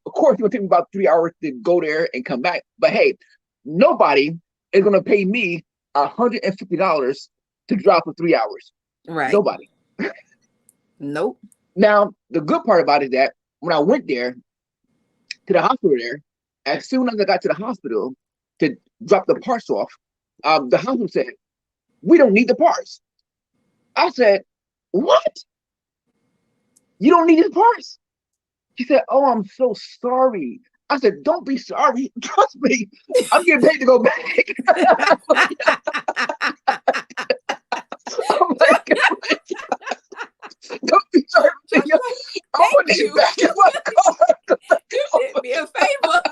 of course it's gonna take me about 3 hours to go there and come back. But hey, nobody is gonna pay me $150 to drive for 3 hours. Right. Nobody. Nope. Now the good part about it is that when I went there to the hospital there, as soon as I got to the hospital to drop the parts off, the hospital said, "We don't need the parts." I said, "What? You don't need these parts?" She said, "Oh, I'm so sorry." I said, "Don't be sorry. Trust me. I'm getting paid to go back." I'm like, "Don't be sorry. I want to get back in my car." You did me a favor.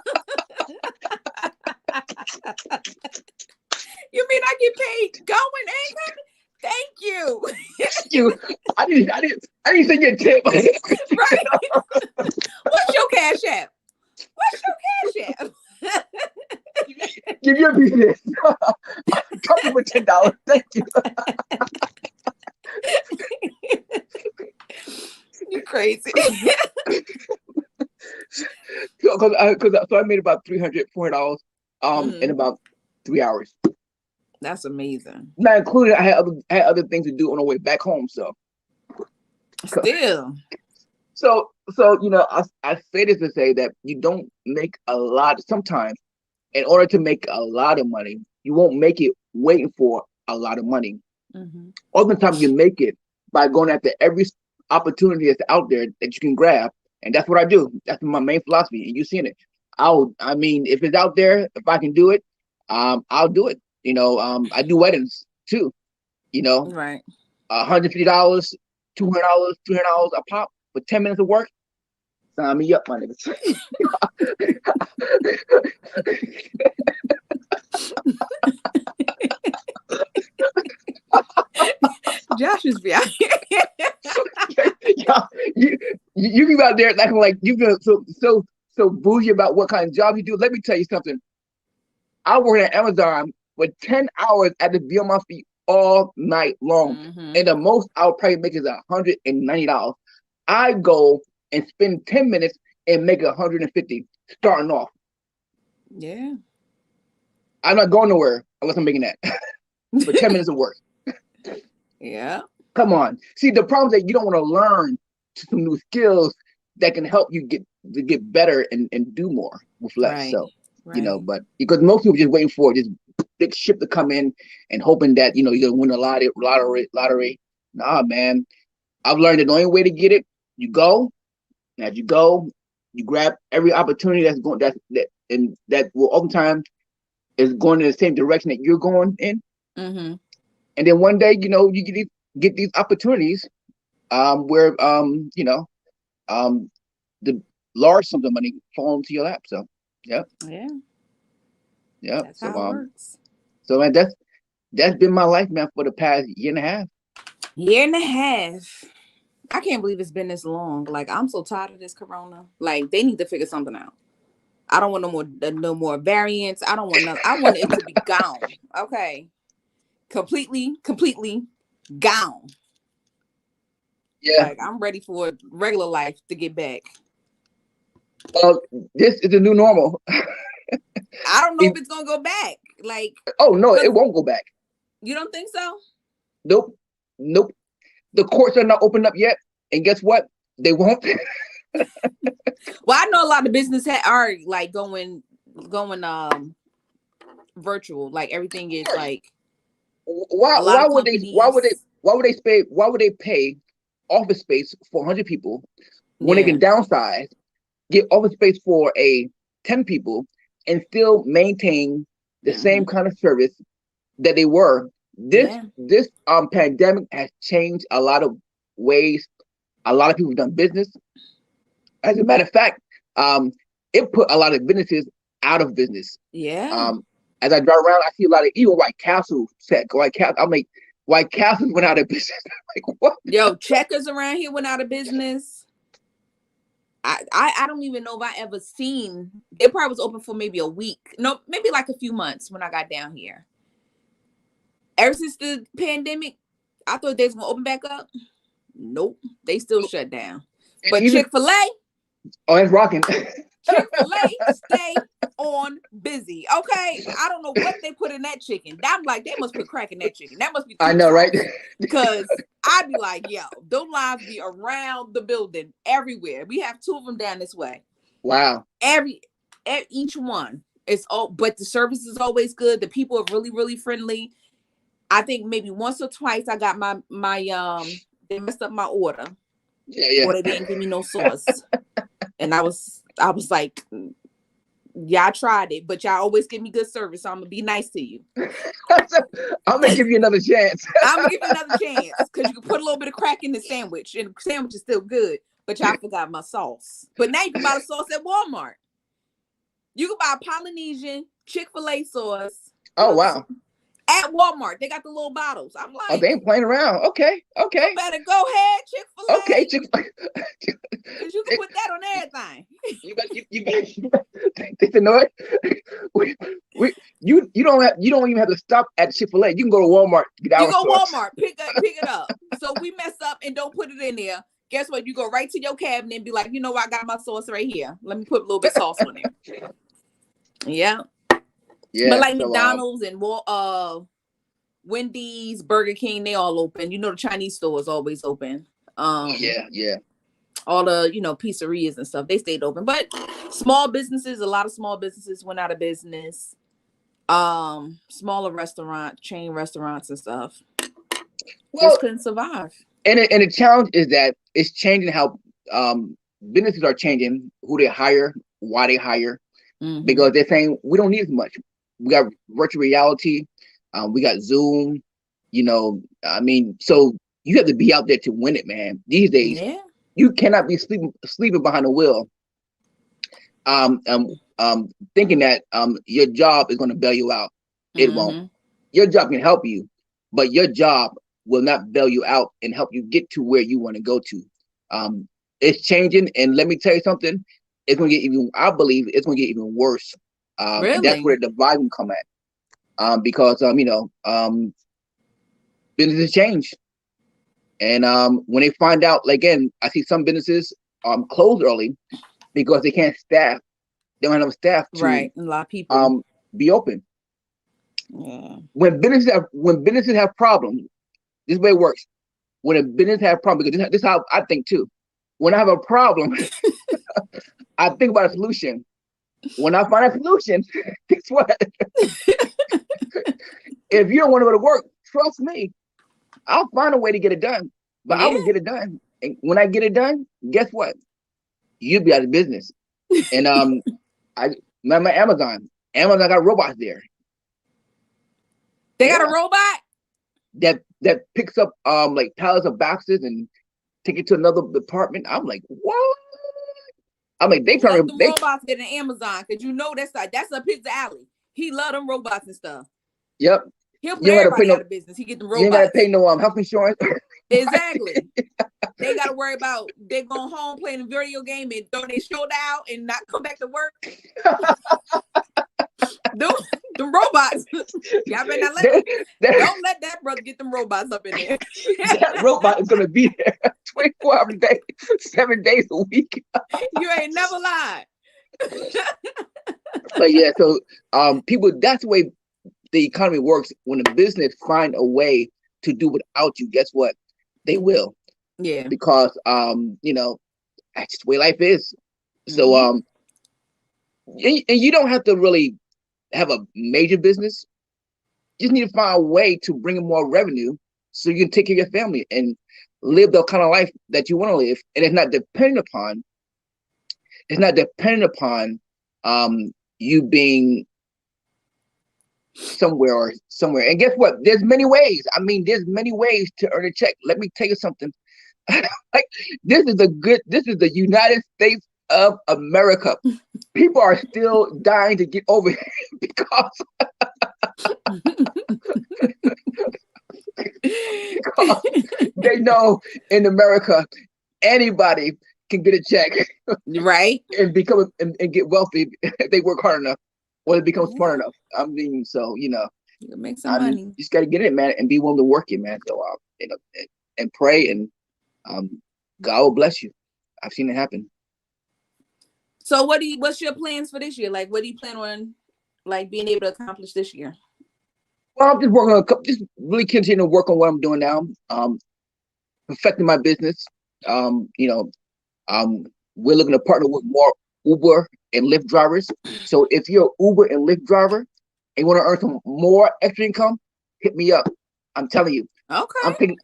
You mean I get paid going and coming? Thank you. Thank you. I didn't say your tip. Right. What's your cash app? What's your cash app? Give your business. Talk for $10. Thank you. You crazy. So I made about $300-$400 in about 3 hours. That's amazing. Not including I had other things to do on the way back home. So still. So I say this to say that you don't make a lot. Sometimes, in order to make a lot of money, you won't make it waiting for a lot of money. Oftentimes, you make it by going after every opportunity that's out there that you can grab, and that's what I do. That's my main philosophy, and you've seen it. I mean, if it's out there, if I can do it, I'll do it. I do weddings too. Right. $150, $200, $300 a pop for 10 minutes of work. Sign me up, my niggas. Josh is behind. You be out there acting like you feel so bougie about what kind of job you do. Let me tell you something. I work at Amazon for 10 hours. I had to be on my feet all night long, and the most I'll probably make is $190. I go and spend 10 minutes and make $150 starting off. Yeah, I'm not going nowhere unless I'm making that for 10 minutes of work. Yeah. Come on. See, the problem is that you don't want to learn some new skills that can help you get better and do more with less. Right. So, but because most people just waiting for this big ship to come in and hoping that, you're going to win a lottery. Nah, man. I've learned that the only way to get it, you go, and as you go, you grab every opportunity that will oftentimes is going in the same direction that you're going in. And then one day, you get these opportunities where the large sums of money fall into your lap. So yeah. That's how it works. So man, that's been my life, man, for the past year and a half. I can't believe it's been this long. Like, I'm so tired of this corona. Like, they need to figure something out. I don't want no more variants. I don't want nothing. I want it to be gone. Okay. Completely gone. Yeah. Like, I'm ready for regular life to get back. This is the new normal. I don't know if it's gonna go back. Like, oh no, it won't go back. You don't think so? Nope. The courts are not opened up yet, and guess what? They won't. Well, I know a lot of business are like going virtual. Like, everything is like. Why would they pay office space for 100 people when they can downsize, get office space for 10 people, and still maintain the same kind of service that they were? This pandemic has changed a lot of ways. A lot of people have done business. As a matter of fact, it put a lot of businesses out of business. Yeah. As I drive around, I see a lot of even White Castle I'm like, White Castle went out of business. Like, what? Yo, Checkers around here went out of business. I don't even know if I ever seen. It probably was open for maybe a week. No, maybe like a few months when I got down here. Ever since the pandemic, I thought they was gonna open back up. Nope, they still shut down. And But even Chick-fil-A, it's rocking. Chick-fil-A stay on busy. Okay, I don't know what they put in that chicken. I'm like, they must put crack in that chicken. That must be. I know, right? Because I'd be like, yo, those lines be around the building everywhere. We have 2 of them down this way. Wow. Each one is all, but the service is always good. The people are really, really friendly. I think maybe once or twice I got my they messed up my order. Yeah. Or they didn't give me no sauce. And I was like, yeah, I tried it, but y'all always give me good service, so I'm gonna be nice to you. I'm gonna give you another chance. I'm gonna give you another chance because you can put a little bit of crack in the sandwich, and the sandwich is still good, but y'all forgot my sauce. But now you can buy the sauce at Walmart. You can buy Polynesian Chick-fil-A sauce. Oh wow. At Walmart, they got the little bottles. I'm like, oh, they ain't playing around. Okay. You better go ahead, Chick-fil-A. Okay, Chick-fil-A. Because you can put that on everything. You they know it. You don't even have to stop at Chick-fil-A. You can go to Walmart. Get our you go sauce. Walmart, pick it up. So we mess up and don't put it in there. Guess what? You go right to your cabinet and be like, you know what? I got my sauce right here. Let me put a little bit of sauce on it. Yeah. Yeah. But like so, McDonald's and Wendy's, Burger King, they all open. You know, the Chinese store is always open. Yeah. All the, pizzerias and stuff, they stayed open. But small businesses, a lot of small businesses went out of business. Smaller chain restaurants and stuff. Just couldn't survive. And the challenge is that it's changing how businesses are changing who they hire, why they hire, because they're saying we don't need as much. We got virtual reality, we got Zoom, so you have to be out there to win it, man. These days, you cannot be sleeping behind the wheel, thinking that your job is going to bail you out. It won't. Your job can help you, but your job will not bail you out and help you get to where you want to go to. It's changing, and let me tell you something. It's going to get I believe it's going to get even worse. Really? And that's where the divide will come at. Because businesses change, and when they find out, again, I see some businesses close early because they can't staff. They don't have enough staff to a lot of people be open. Yeah. When businesses have problems, this is the way it works. When a business have problems, because this is how I think too. When I have a problem, I think about a solution. When I find a solution, guess what? If you don't want to go to work, trust me, I'll find a way to get it done. But I will get it done. And when I get it done, guess what? You'll be out of business. And I remember Amazon. Amazon got robots there. They got a robot that picks up like pallets of boxes and take it to another department. I'm like, what? I'm like, they love the robots in Amazon, because that's a Pizza Alley. He love them robots and stuff. Yep. He'll put everybody out of business. He get them robots. You ain't gotta pay no health insurance. Exactly. They gotta worry about they going home playing a video game and throw their shoulder out and not come back to work. The robots. Y'all better not don't let that brother get them robots up in there. That robot is gonna be there 24 hours a day, 7 days a week. You ain't never lied. But yeah, so people, that's the way the economy works. When a business find a way to do without you, guess what? They will. Yeah. Because that's just the way life is. So and you don't have to really have a major business. You just need to find a way to bring in more revenue so you can take care of your family and live the kind of life that you want to live. And it's not dependent upon you being somewhere. And guess what? There's many ways. There's many ways to earn a check. Let me tell you something. This is the United States of America. People are still dying to get over here because they know in America anybody can get a check, right? and become and get wealthy if they work hard enough, or they become Yeah. smart enough. I mean, so You can make some money. just got to get it, man, and be willing to work it, man. So and pray, and God will bless you. I've seen it happen. So what's your plans for this year? Like, what do you plan on like being able to accomplish this year? Well, I'm just working on just really continue to work on what I'm doing now. Perfecting my business. You know, we're looking to partner with more Uber and Lyft drivers. So if you're an Uber and Lyft driver and you want to earn some more extra income, hit me up. I'm telling you. Okay. I'm thinking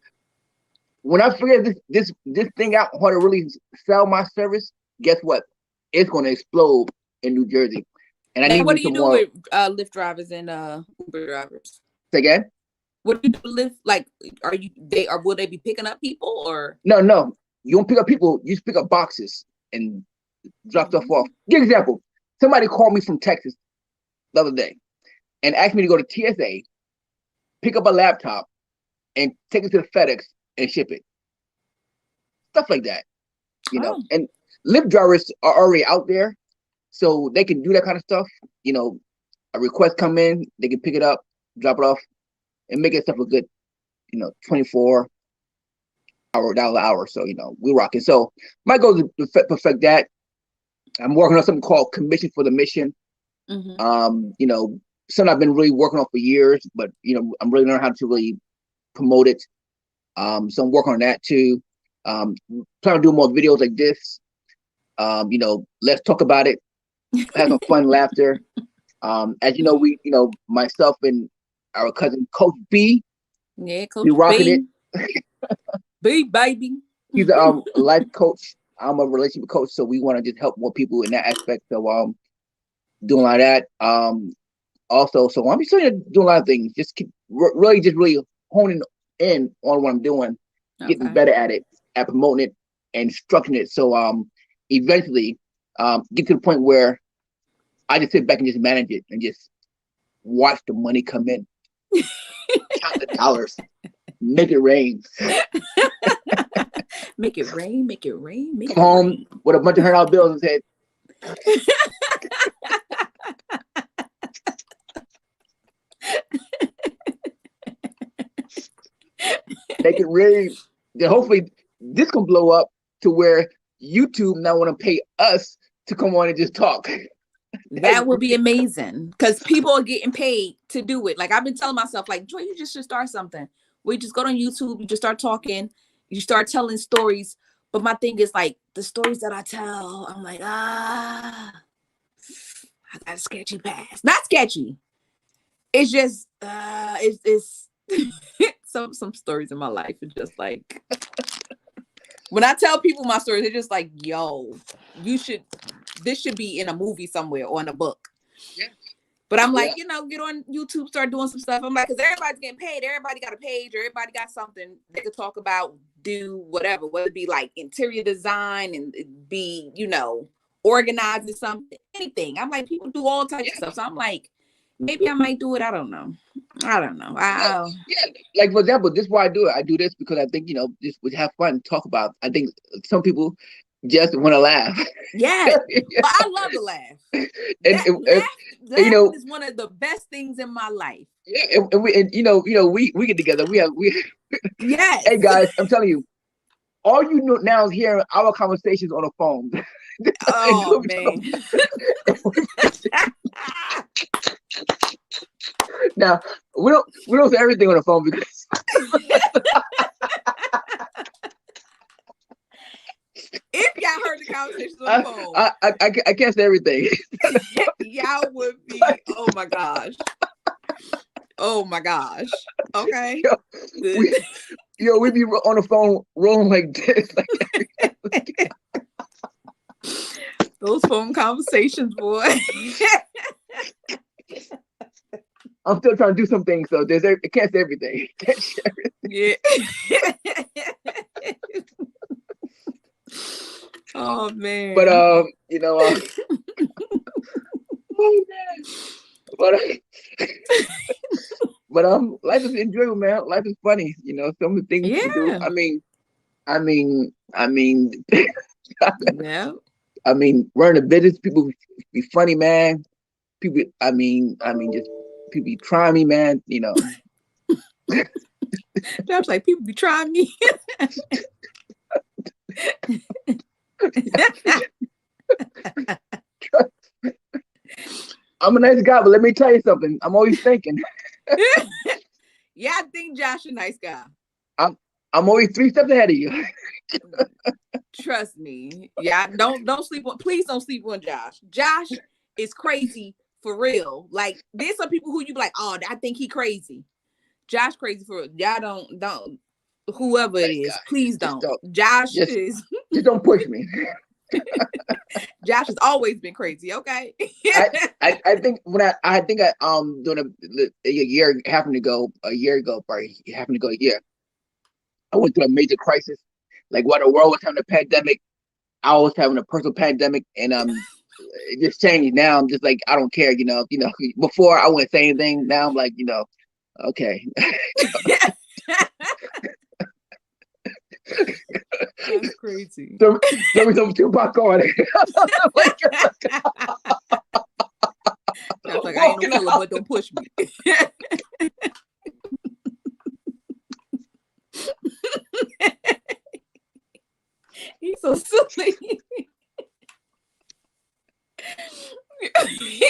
when I figure this thing out, how to really sell my service, guess what? It's going to explode in New Jersey. And I Now, need what me do you some do more. with Lyft drivers and Uber drivers? Say again? What do you do Lyft? Like, will they be picking up people or? No. You don't pick up people. You just pick up boxes and drop stuff off. Give an example. Somebody called me from Texas the other day and asked me to go to TSA, pick up a laptop, and take it to the FedEx and ship it. Stuff like that, And Lyft drivers are already out there, so they can do that kind of stuff. A request come in, they can pick it up, drop it off, and make it stuff look good. 24 hour. So we rocking. So my goal is to perfect that. I'm working on something called Commission for the Mission. Something I've been really working on for years, but I'm really learning how to really promote it. So I'm working on that too. Trying to do more videos like this. Let's talk about it. Have some fun, laughter. As you know, myself and our cousin Coach B. Yeah, Coach we rocking B. it. B baby. He's a life coach. I'm a relationship coach, so we want to just help more people in that aspect. So doing like that. Also, so I'm just doing a lot of things. Just keep really honing in on what I'm doing, getting better at it, at promoting it and structuring it. So eventually get to the point where I just sit back and just manage it and just watch the money come in, count the dollars, make it rain. Make it rain, make it rain, make Come home with a bunch of $100 bills and said, make it rain. Then hopefully this can blow up to where YouTube now want to pay us to come on and just talk. That would be amazing because people are getting paid to do it. Like I've been telling myself, like, Joy, you just should start something. We just go on YouTube, you just start talking, you start telling stories. But my thing is like the stories that I tell, I'm like, I got a sketchy past. Not sketchy. It's just it's some stories in my life are just like when I tell people my stories, they're just like, yo, this should be in a movie somewhere or in a book. Yeah. But I'm like, get on YouTube, start doing some stuff. I'm like, because everybody's getting paid. Everybody got a page. Everybody got something they could talk about, do whatever, whether it be like interior design and be, organizing something, anything. I'm like, people do all types of stuff. So I'm like, maybe I might do it. I don't know. Yeah, like for example, this is why I do it. I do this because I think, this would have fun, talk about. I think some people just want to laugh. Yeah, but I love to laugh. Laugh is one of the best things in my life. Yeah, and we get together. We yes. Hey guys, I'm telling you, all you know now is hearing our conversations on the phone. Oh man. Now we don't say everything on the phone because if y'all heard the conversation on the phone, I can't say everything. Y'all would be, oh my gosh. Okay. We be on the phone rolling like this. Those phone conversations, boy. I'm still trying to do some things, so it can't say everything. Can't share everything. Yeah. Oh man. But oh man. But life is enjoyable, man. Life is funny. Some of the things to do. I mean, Yeah. I mean, running a business, people be funny, man. People, just people be trying me, man. You know, I was like, people be trying me. I'm a nice guy, but let me tell you something. I'm always thinking. Yeah, I think Josh a nice guy. I'm always 3 steps ahead of you. Trust me. Yeah, don't sleep on. Please don't sleep on Josh. Josh is crazy for real. Like there's some people who you be like, oh, I think he crazy. Josh crazy for real. Y'all don't. Whoever it Nice is, guy. please Just don't. Josh just, is. just don't push me. Josh has always been crazy. Okay. I think I think I doing a year happened to go a year ago, probably happened to go a year. I went through a major crisis, like while the world was having a pandemic, I was having a personal pandemic, and it just changed. Now I'm just like I don't care, Before I wouldn't say anything. Now I'm like, okay. That's crazy. Throw me some Tupac on it. That's like I ain't no killer, but don't push me. He's so silly. He's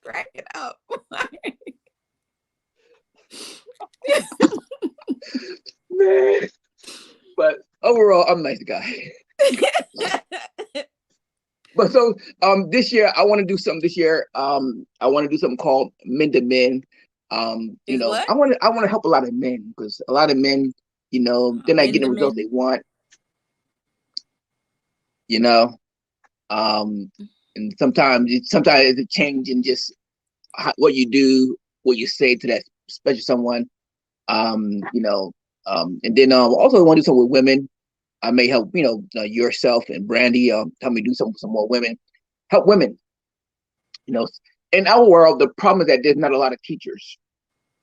cracking up. Man. But overall, I'm a nice guy. But so this year I want to do something this year. I want to do something called Men to Men. What? I want to help a lot of men because a lot of men, they're not getting the results they want. And sometimes it's a change in just what you do, what you say to that special someone. And then also want to do something with women. I may help, yourself and Brandy, help me do some more women, help women. In our world, the problem is that there's not a lot of teachers,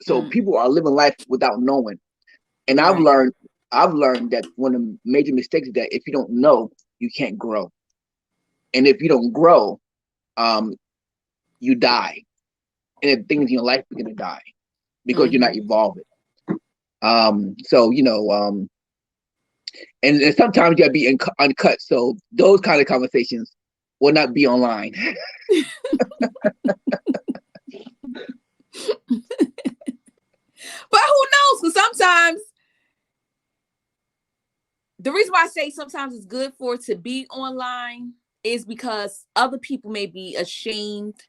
so people are living life without knowing. And I've learned that one of the major mistakes is that if you don't know, you can't grow, and if you don't grow, you die, and if things in your life are gonna die because you're not evolving. And sometimes you gotta be uncut. So those kind of conversations will not be online. But who knows? Because sometimes the reason why I say sometimes it's good for it to be online is because other people may be ashamed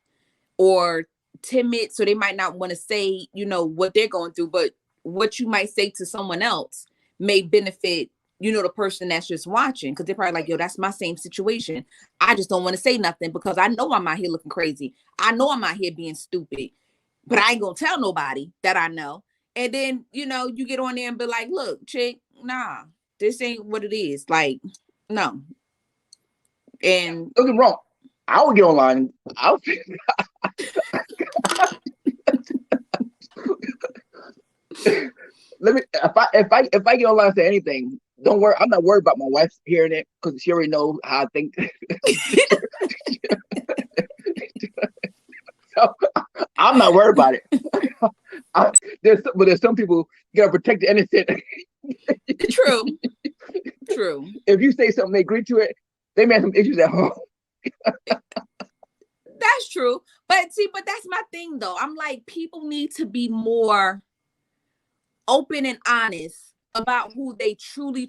or timid, so they might not want to say, what they're going through, but what you might say to someone else may benefit, the person that's just watching, because they're probably like, yo, that's my same situation. I just don't want to say nothing because I know I'm out here looking crazy. I know I'm out here being stupid, but I ain't gonna tell nobody that I know. And then, you get on there and be like, look, chick, nah, this ain't what it is. Like, no. And don't get me wrong, I would get online. Let me if I get online and say anything, don't worry. I'm not worried about my wife hearing it because she already knows how I think. So I'm not worried about it. There's some people you gotta protect the innocent. True. If you say something, they agree to it, they may have some issues at home. That's true. But that's my thing though. I'm like, people need to be more open and honest about who they truly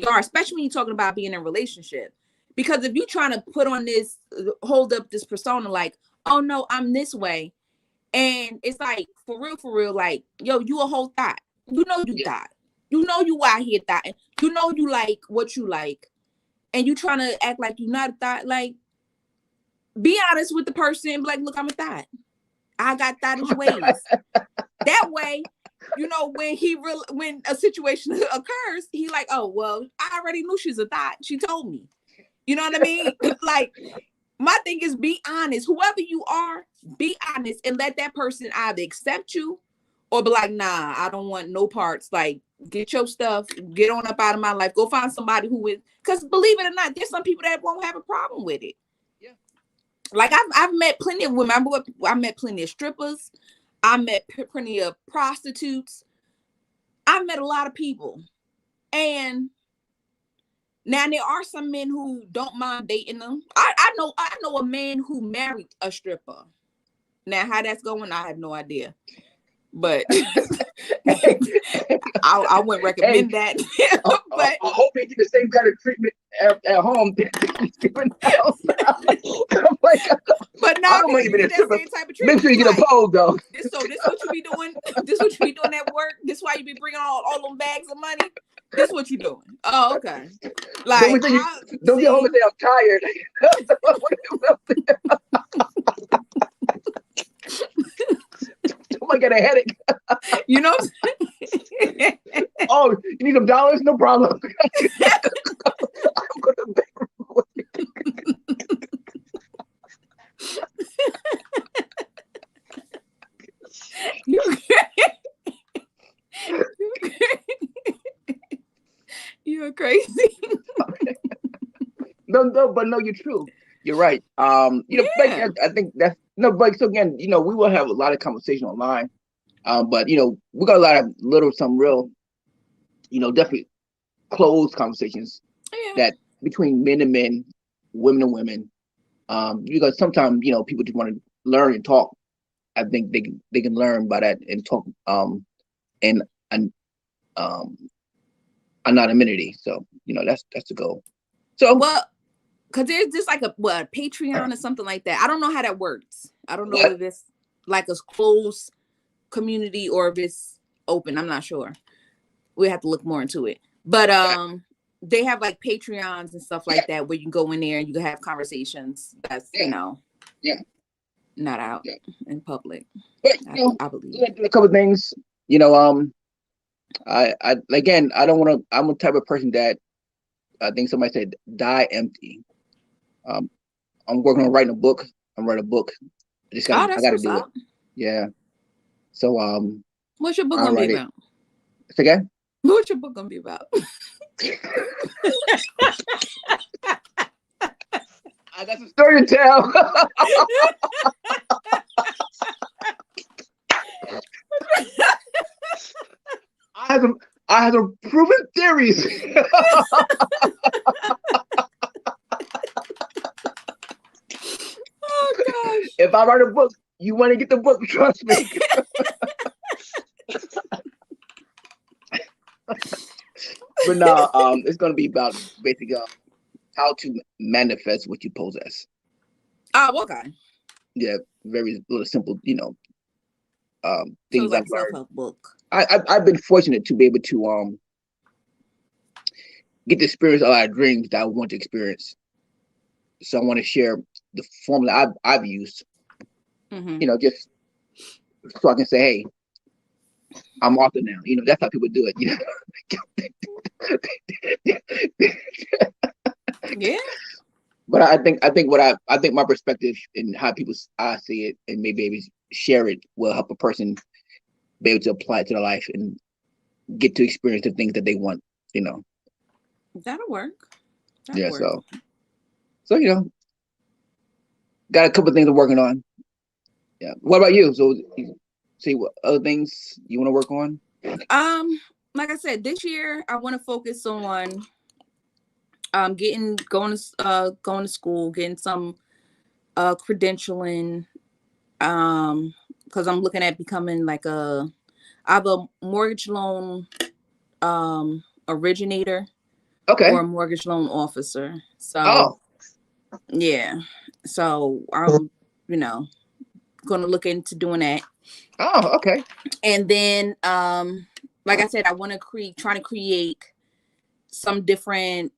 are, especially when you're talking about being in a relationship. Because if you're trying to put on this, hold up this persona like, oh no, I'm this way. And it's like, for real, like, yo, you a whole thought. You thought. You out here thought. You like what you like. And you trying to act like you're not a thought. Like, be honest with the person and be like, look, I'm a thought. I got thottish ways. That way, when a situation occurs, he like, oh, well, I already knew she's a thought. She told me. You know what I mean? Like, my thing is be honest. Whoever you are, be honest and let that person either accept you or be like, nah, I don't want no parts. Like, Get your stuff. Get on up out of my life. Go find somebody who is. Because believe it or not, there's some people that won't have a problem with it. Yeah. Like I've met plenty of women. I met plenty of strippers. I met plenty of prostitutes. I've met a lot of people, and now there are some men who don't mind dating them. I know a man who married a stripper. Now how that's going, I have no idea. But I wouldn't recommend that. But I hope they get the same kind of treatment at home. But now I don't get that same type of treatment. Make sure you get a pole though. This what you be doing. This what you be doing at work. This why you be bringing all them bags of money. This what you doing. Oh, okay. Like don't get home and say I'm tired. Oh, I got a headache. You know. Oh, you need some dollars? No problem. I'm going to bed. You're crazy. No, but no, you're true. You're right. Yeah. I think that's no, but so again, we will have a lot of conversation online. But we got a lot of some real, definitely closed conversations that between men and men, women and women. Because sometimes people just want to learn and talk. I think they can learn by that and talk in anonymity. So that's the goal. So because there's just like a Patreon or something like that. I don't know how that works. I don't know if it's like a closed community or if it's open. I'm not sure. We have to look more into it. But they have like Patreons and stuff like that where you can go in there and you can have conversations. That's not out in public. But I believe a couple of things. I again, I don't want to. I'm a type of person that I think somebody said die empty. I'm working on writing a book. I'm writing a book. I got to do it. Yeah. So what's your book gonna be about? Say again? What's your book gonna be about? I got some story to tell. I have some proven theories. Oh gosh. If I write a book, you want to get the book, trust me. But no, it's gonna be about basically how to manifest what you possess. Oh, okay. Yeah, very little simple, things so like self-help book. I've been fortunate to be able to get to experience a lot of dreams that I want to experience. So I want to share the formula I've used. Mm-hmm. Just so I can say, hey, I'm author now. That's how people do it. Yeah. But I think my perspective and how I see it and maybe share it will help a person be able to apply it to their life and get to experience the things that they want. That'll work. So got a couple of things I'm working on. Yeah. What about you? So see what other things you want to work on? Like I said, this year I want to focus on going to school, getting some credentialing, because I'm looking at becoming like I have a mortgage loan originator, or a mortgage loan officer. So yeah, so I'm going to look into doing that. Oh, okay. And then like I said, I want to try to create some different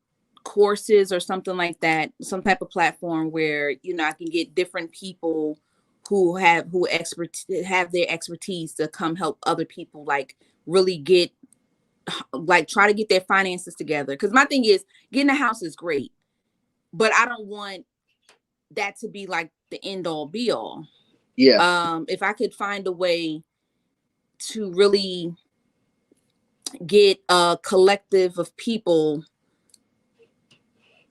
courses or something like that, some type of platform where I can get different people who have their expertise to come help other people, like really try to get their finances together. Because my thing is, getting a house is great, but I don't want that to be like the end all be all. Yeah. If I could find a way to really get a collective of people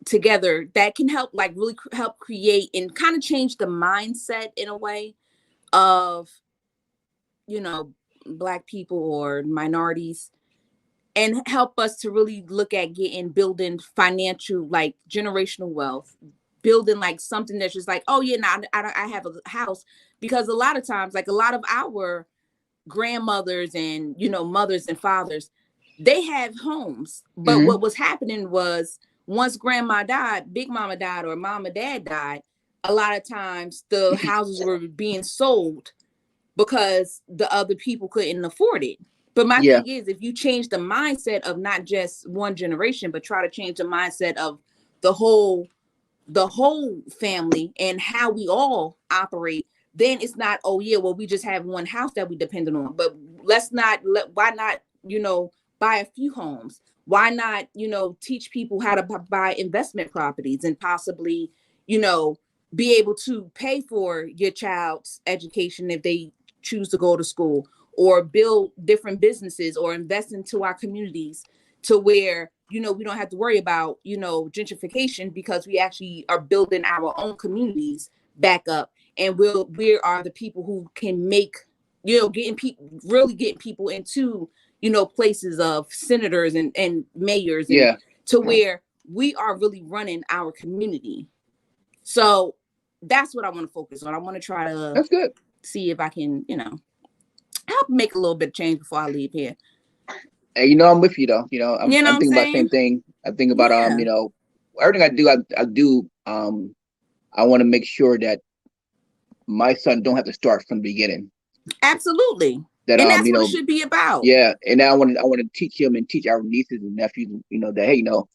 together that can help, like really help create and kind of change the mindset in a way of, you know, Black people or minorities, and help us to really look at building financial, like generational wealth, building like something that's just like, oh yeah, now I have a house. Because a lot of times, like a lot of our grandmothers and, you know, mothers and fathers, they have homes, but Mm-hmm. what was happening was, once grandma died, big mama died, or mama dad died, a lot of times the houses were being sold because the other people couldn't afford it. But my Yeah. thing is, if you change the mindset of not just one generation, but try to change the mindset of the whole family and how we all operate, then it's not, oh yeah, well, we just have one house that we dependent on. But why not, you know, buy a few homes? Why not, you know, teach people how to buy investment properties and possibly, you know, be able to pay for your child's education if they choose to go to school, or build different businesses or invest into our communities to where, you know, we don't have to worry about, you know, gentrification, because we actually are building our own communities back up. And we are the people who can make, you know, getting people into, you know, places of senators and mayors, and Yeah. to where we are really running our community. So that's what I want to focus on. I want to try to That's good. see if I can, you know, help make a little bit of change before I leave here. And you know, I'm with you though. You know, You know I'm what I'm thinking about the same saying? thing. I think about Yeah, you know, everything I do, I do. I want to make sure that my son don't have to start from the beginning. absolutely. That And that's you what it know, should be about. yeah, and I want to teach him and teach our nieces and nephews, you know, that hey, you know,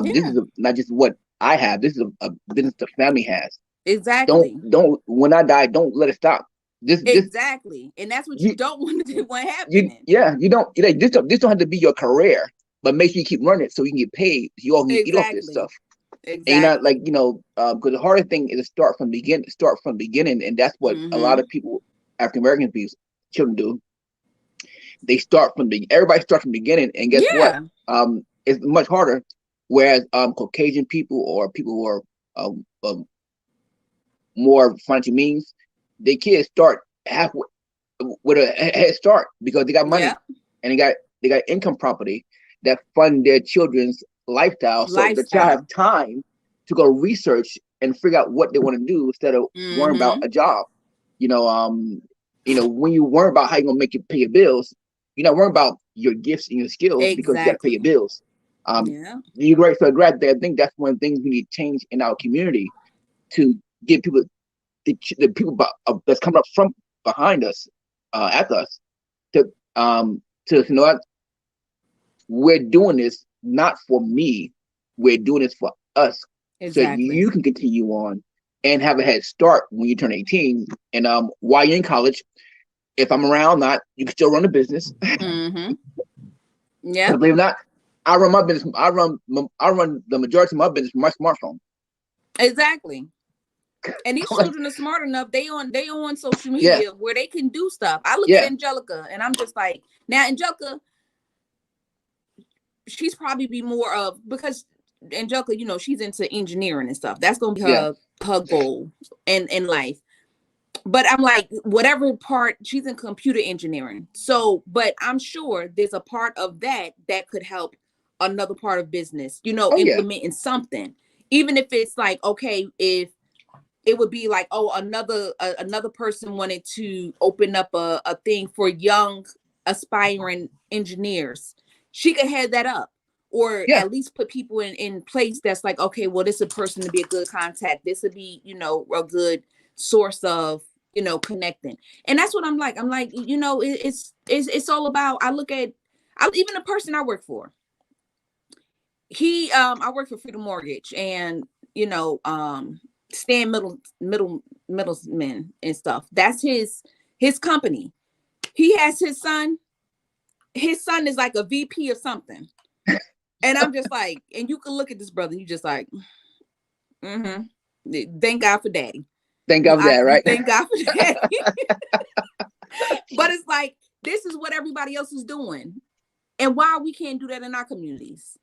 this Yeah, is not just what I have. This is a business the family has. exactly. Don't when I die, don't let it stop. This Exactly. And that's what you you don't want to do what happening. yeah, you don't like this don't have to be your career, but make sure you keep running so you can get paid. So you all can eat off this Exactly. stuff. And you're not like, Exactly. you know, because the hardest thing is to start from the beginning, and that's what a lot Mm-hmm. of people, African American people, children do. They start from the everybody starts from the beginning, and guess what? Yeah. It's much harder. Whereas Caucasian people or people who are more financial means, they kids start halfway with a head start because they got Yeah. money and they got income property that fund their children's lifestyle. So the child have Lifestyle. time to go research and figure out what they want to do instead of worrying about Mm-hmm. a job. You know, when you worry about how you're gonna make pay your bills, you're not worrying about your gifts and your skills because you got to pay your Exactly. bills. Yeah. You're right. So I think that's one of the things we need to change in our community to get people, the people that's coming up from behind us, after us, to you know what, we're doing this not for me, we're doing this for us, so Exactly. you can continue on and have a head start when you turn 18. And while you're in college, if I'm around, not you can still run a business. Mm-hmm. Because Yep. believe it or not, I run my business. I run the majority of my business from my smartphone. Exactly. And these children are smart enough. They on social Yeah, media where they can do stuff. I look at yeah, Angelica and I'm just like, now Angelica, she's probably be more of, because Angelica, you know, she's into engineering and stuff. That's gonna be yeah, her goal in life. But I'm like, whatever part, she's in computer engineering. So, but I'm sure there's a part of that could help another part of business, you know, oh yeah, implementing something. Even if it's like, okay, if it would be like, oh, another person wanted to open up a thing for young aspiring engineers, she could head that up, or yeah, at least put people in place that's like, okay, well, this is a person to be a good contact, this would be, you know, a good source of, you know, connecting. And that's what I'm like, you know, it's all about, I look at, even the person I work for, I work for Freedom Mortgage, and you know, Stan middlemen and stuff. That's his company. He has his son. His son is like a VP of something. And I'm just like, and you can look at this brother, and you just like, mm-hmm. Thank God for daddy. thank God for that, right? Thank God for daddy. But it's like, this is what everybody else is doing. And why we can't do that in our communities?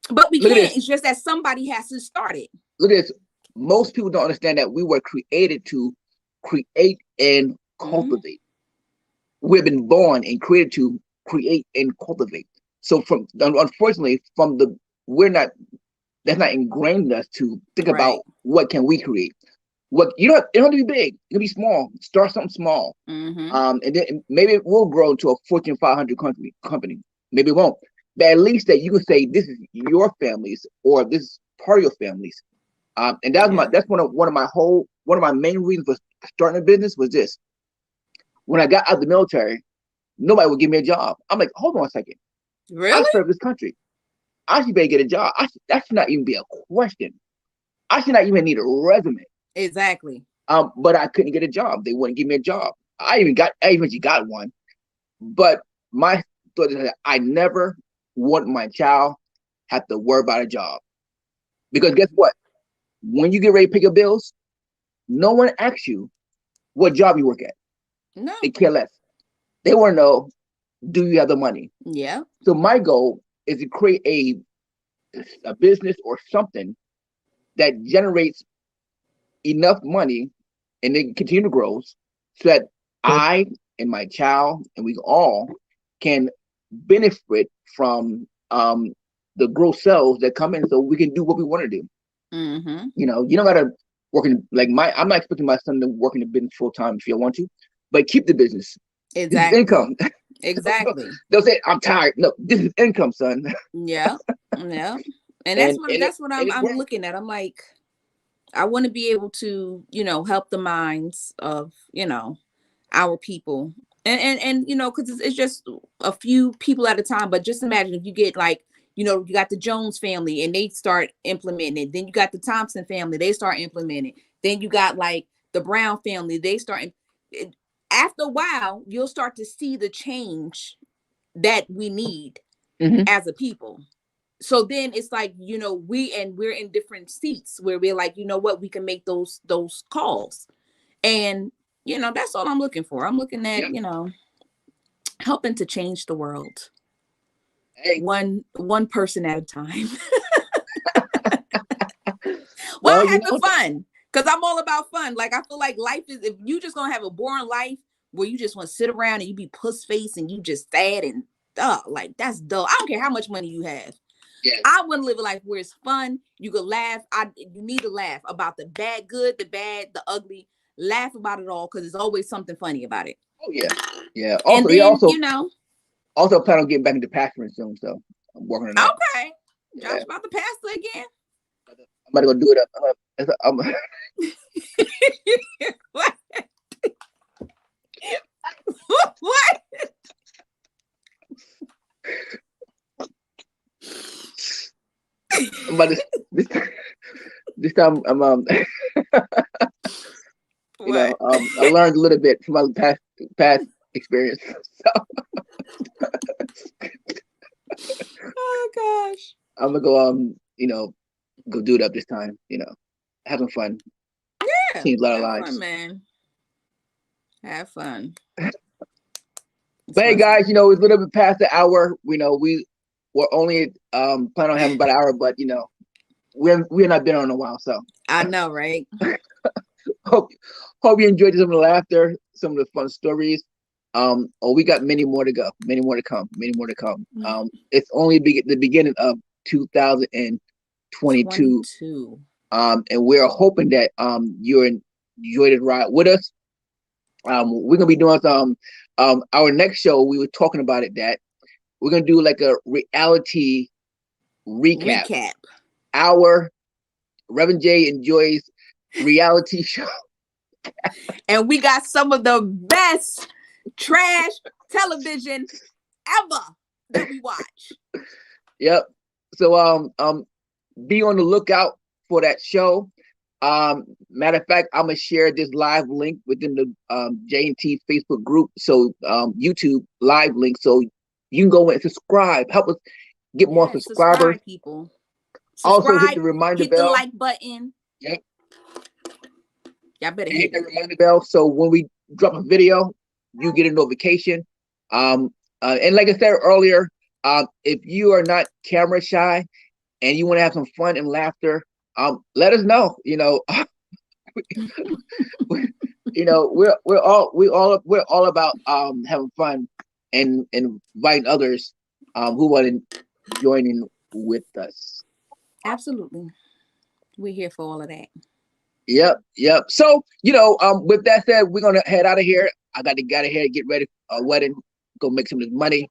But we Look at can't. this. It's just that somebody has to start it. Look at this. Most people don't understand that we were created to create and cultivate. We've been born and created to create and cultivate. So from unfortunately, from the that's not ingrained in us to think about what can we create. What you know, it don't have to be big. It can be small. Start something small, and then maybe it will grow to a Fortune 500 company. Maybe it won't, but at least that you can say this is your family's or this is part of your family's. And that's one of my main reasons for starting a business was this. When I got out of the military, nobody would give me a job. I'm like, hold on a second. Really? I serve this country. I should be able to get a job. That should not even be a question. I should not even need a resume. Exactly. But I couldn't get a job. They wouldn't give me a job. I eventually got one. But my thought is that I never want my child have to worry about a job. Because guess what? When you get ready to pay your bills, no one asks you what job you work at. No. They care less. They want to know, do you have the money? Yeah. So my goal is to create a business or something that generates enough money and then continue to grow so that I and my child and we all can benefit from the growth cells that come in so we can do what we want to do. You know, you don't gotta work in I'm not expecting my son to work in the business full time if you want to, but keep the business. Exactly. This is income. Exactly. They'll say, I'm tired. No, this is income, son. Yeah. Yeah. And that's what I'm looking at. I'm like, I want to be able to, help the minds of, our people. And because it's just a few people at a time. But just imagine if you get you got the Jones family and they start implementing it. Then you got the Thompson family, they start implementing. Then you got the Brown family, they start. After a while, you'll start to see the change that we need as a people. So then it's we're in different seats where we're like, you know what, we can make those calls. And that's all I'm looking for. I'm looking at, helping to change the world. Hey. One person at a time. Well, I have the fun. Because I'm all about fun. I feel like life is, if you just gonna have a boring life where you just want to sit around and you be puss face and you just sad and that's dull. I don't care how much money you have. Yes. I want to live a life where it's fun. You can laugh. You need to laugh about the bad, good, the bad, the ugly. Laugh about it all because there's always something funny about it. Oh yeah, yeah. Also, and then, also plan on getting back into pastoring soon. So I'm working on that. Okay, Josh about the pastor again. I'm about to go do it. What? What? But this time I'm I learned a little bit from my past experience. So. Oh gosh. I'm gonna go go do it up this time, having fun. Yeah. Change a lot of lives. Fun, man. Have fun. But hey guys, it's a little bit past the hour. We were only planning on having about an hour, but we're not been on in a while, so I know, right? hope you enjoyed some of the laughter, some of the fun stories. We got many more to go, many more to come. It's only the beginning of 2022. And we're hoping that you enjoyed the ride with us. We're gonna be doing our next show. We were talking about it that we're gonna do like a reality recap. Our Rev J and Joy's reality show. And we got some of the best trash television ever that we watch. Yep. So be on the lookout for that show. Matter of fact, I'm gonna share this live link within the J&T Facebook group. So YouTube live link, so you can go and subscribe. Help us get more subscribers. People. Also hit the reminder bell. Hit the like button. Yep. Y'all better hit the reminder bell. So when we drop a video, you get a notification. And like I said earlier, If you are not camera shy and you want to have some fun and laughter, let us know. We're all about having fun and inviting others who want to join in with us. Absolutely. We're here for all of that. Yep. So, with that said, we're gonna head out of here. I got to get ahead, get ready for a wedding, go make some of this money,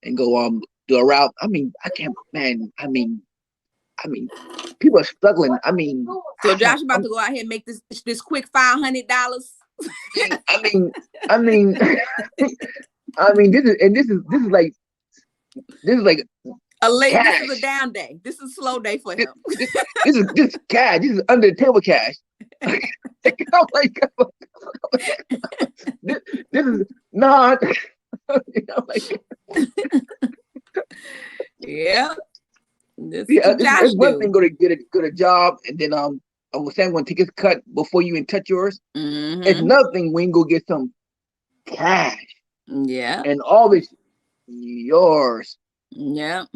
and go do a route. I mean, I can't, man. I mean, people are struggling. I mean, so Josh about to go out here and make this quick $500. I mean, this is like this is a down day. This is a slow day for him. This is cash. This is under the table cash. I'm like, this is not. Yeah. It's one thing go to get a job, and then I'm saying I'm gonna take his cut before you even touch yours. Mm-hmm. It's another thing when you go get some cash. Yeah. And all this yours. Yeah.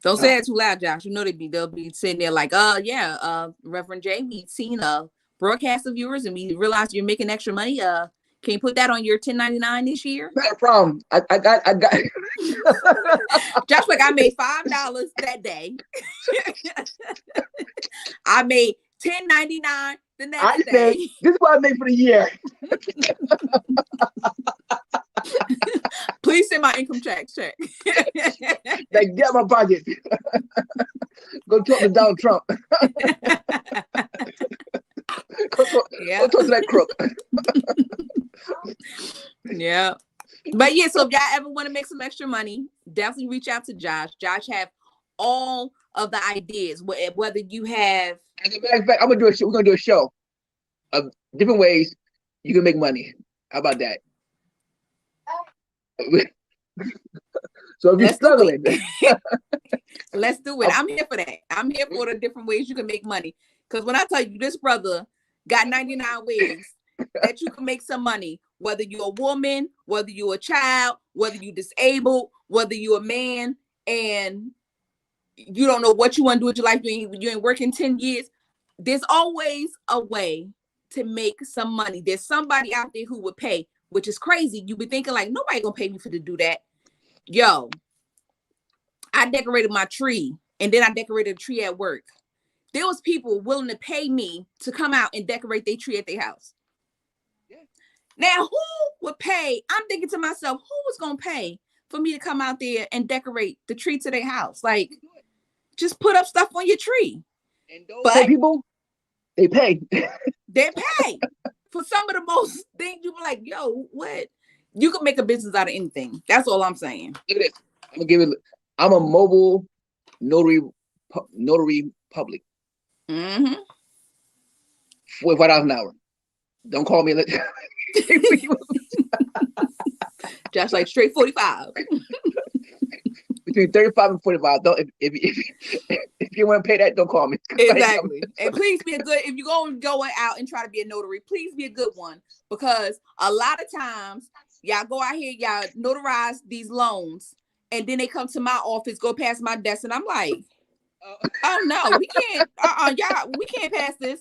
Don't say it too loud, Josh. You know they'll be sitting there like, Reverend J, we've seen a broadcast of yours and we realized you're making extra money. Can you put that on your 1099 this year? Not a problem. I got Josh, like I made $5 that day. I made $10.99 the next day. This is what I made for the year. Please send my income check. Like, get my pocket. Go talk to Donald Trump. Go talk to that crook. Yeah. But yeah, so if y'all ever want to make some extra money, definitely reach out to Josh. Josh have all of the ideas. Whether you have, as a matter of fact, we're gonna do a show of different ways you can make money. How about that? So if you're struggling, let's do it. I'm here for that. I'm here for the different ways you can make money. Because when I tell you, this brother got 99 ways that you can make some money, whether you're a woman, whether you're a child, whether you're disabled, whether you're a man, and you don't know what you want to do with your life, you ain't working 10 years. There's always a way to make some money. There's somebody out there who would pay, which is crazy. You be thinking like, nobody gonna pay me to do that. Yo, I decorated my tree, and then I decorated a tree at work. There was people willing to pay me to come out and decorate their tree at their house. Yeah. Now, who would pay? I'm thinking to myself, who was going to pay for me to come out there and decorate the tree to their house? Like, just put up stuff on your tree. And those people, they pay. They pay for some of the most things. You be like, yo, what? You can make a business out of anything. That's all I'm saying. Look at this. I'm a mobile notary public. Mm-hmm. $45 an hour. Don't call me. Just like straight 45. Between 35 and 45. Don't if you want to pay that, don't call me. Exactly. And please be a good, if you're going out and try to be a notary, please be a good one. Because a lot of times y'all go out here, y'all notarize these loans, and then they come to my office, go past my desk, and I'm like, oh no, we can't. Y'all, we can't pass this.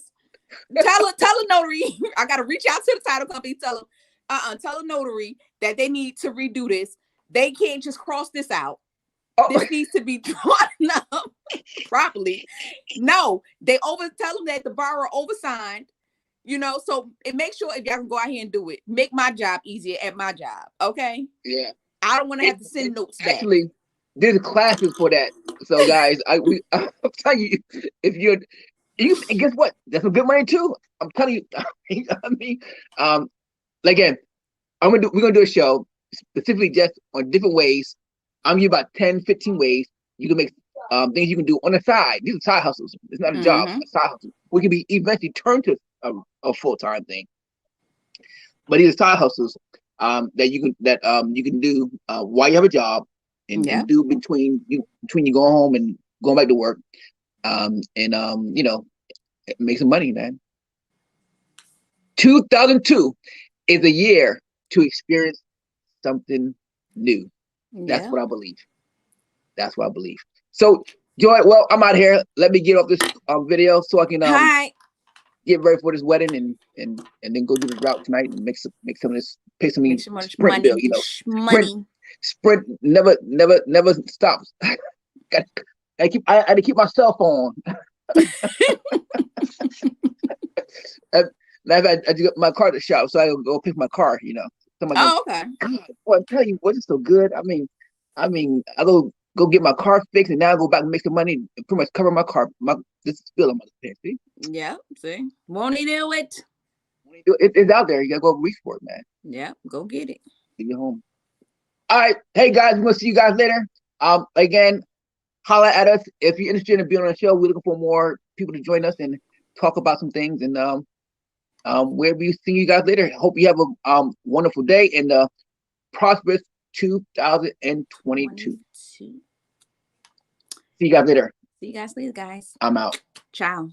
Tell a notary. I gotta reach out to the title company. Tell them, tell a notary that they need to redo this. They can't just cross this out. This needs to be drawn up properly. No, tell them that the borrower oversigned. So it makes sure if y'all can go out here and do it, make my job easier at my job. Okay. Yeah. I don't want to have to send notes back. Actually, there's classes for that. So guys, I'm telling you, if you guess what? That's some good money too. I'm telling you. Again, we're gonna do a show specifically just on different ways. I'm giving you about 10, 15 ways you can make things you can do on the side. These are side hustles. It's not a job. It's a side hustle. We can be eventually turned to a full-time thing. But these are side hustles that you can do while you have a job and do between you going home and going back to work, make some money, man. 2002 is a year to experience something new. That's what I believe. That's what I believe. So, Joy, well, I'm out here. Let me get off this video so I can Hi. get ready for this wedding and then go do the route tonight and make some of this, pay some Make some more sprint money. bill. You know, Money. sprint never stops. I had to keep my cell phone. I just got my car at the shop, so I go pick my car. You know, Oh, okay. God, boy, I'm telling you, what's so good? I I go get my car fixed, and now I go back and make some money and pretty much cover my car. This bill I'm gonna pay. See? Yeah. See, won't he do it? It's out there. You gotta go reach for it, man. Yeah, go get it. Leave it home. All right, hey guys, we're gonna see you guys later. Again, holla at us if you're interested in being on the show. We're looking for more people to join us and talk about some things. And we'll be seeing you guys later. Hope you have a wonderful day and prosperous 2022. See you guys later. See you guys later, guys. I'm out. Ciao.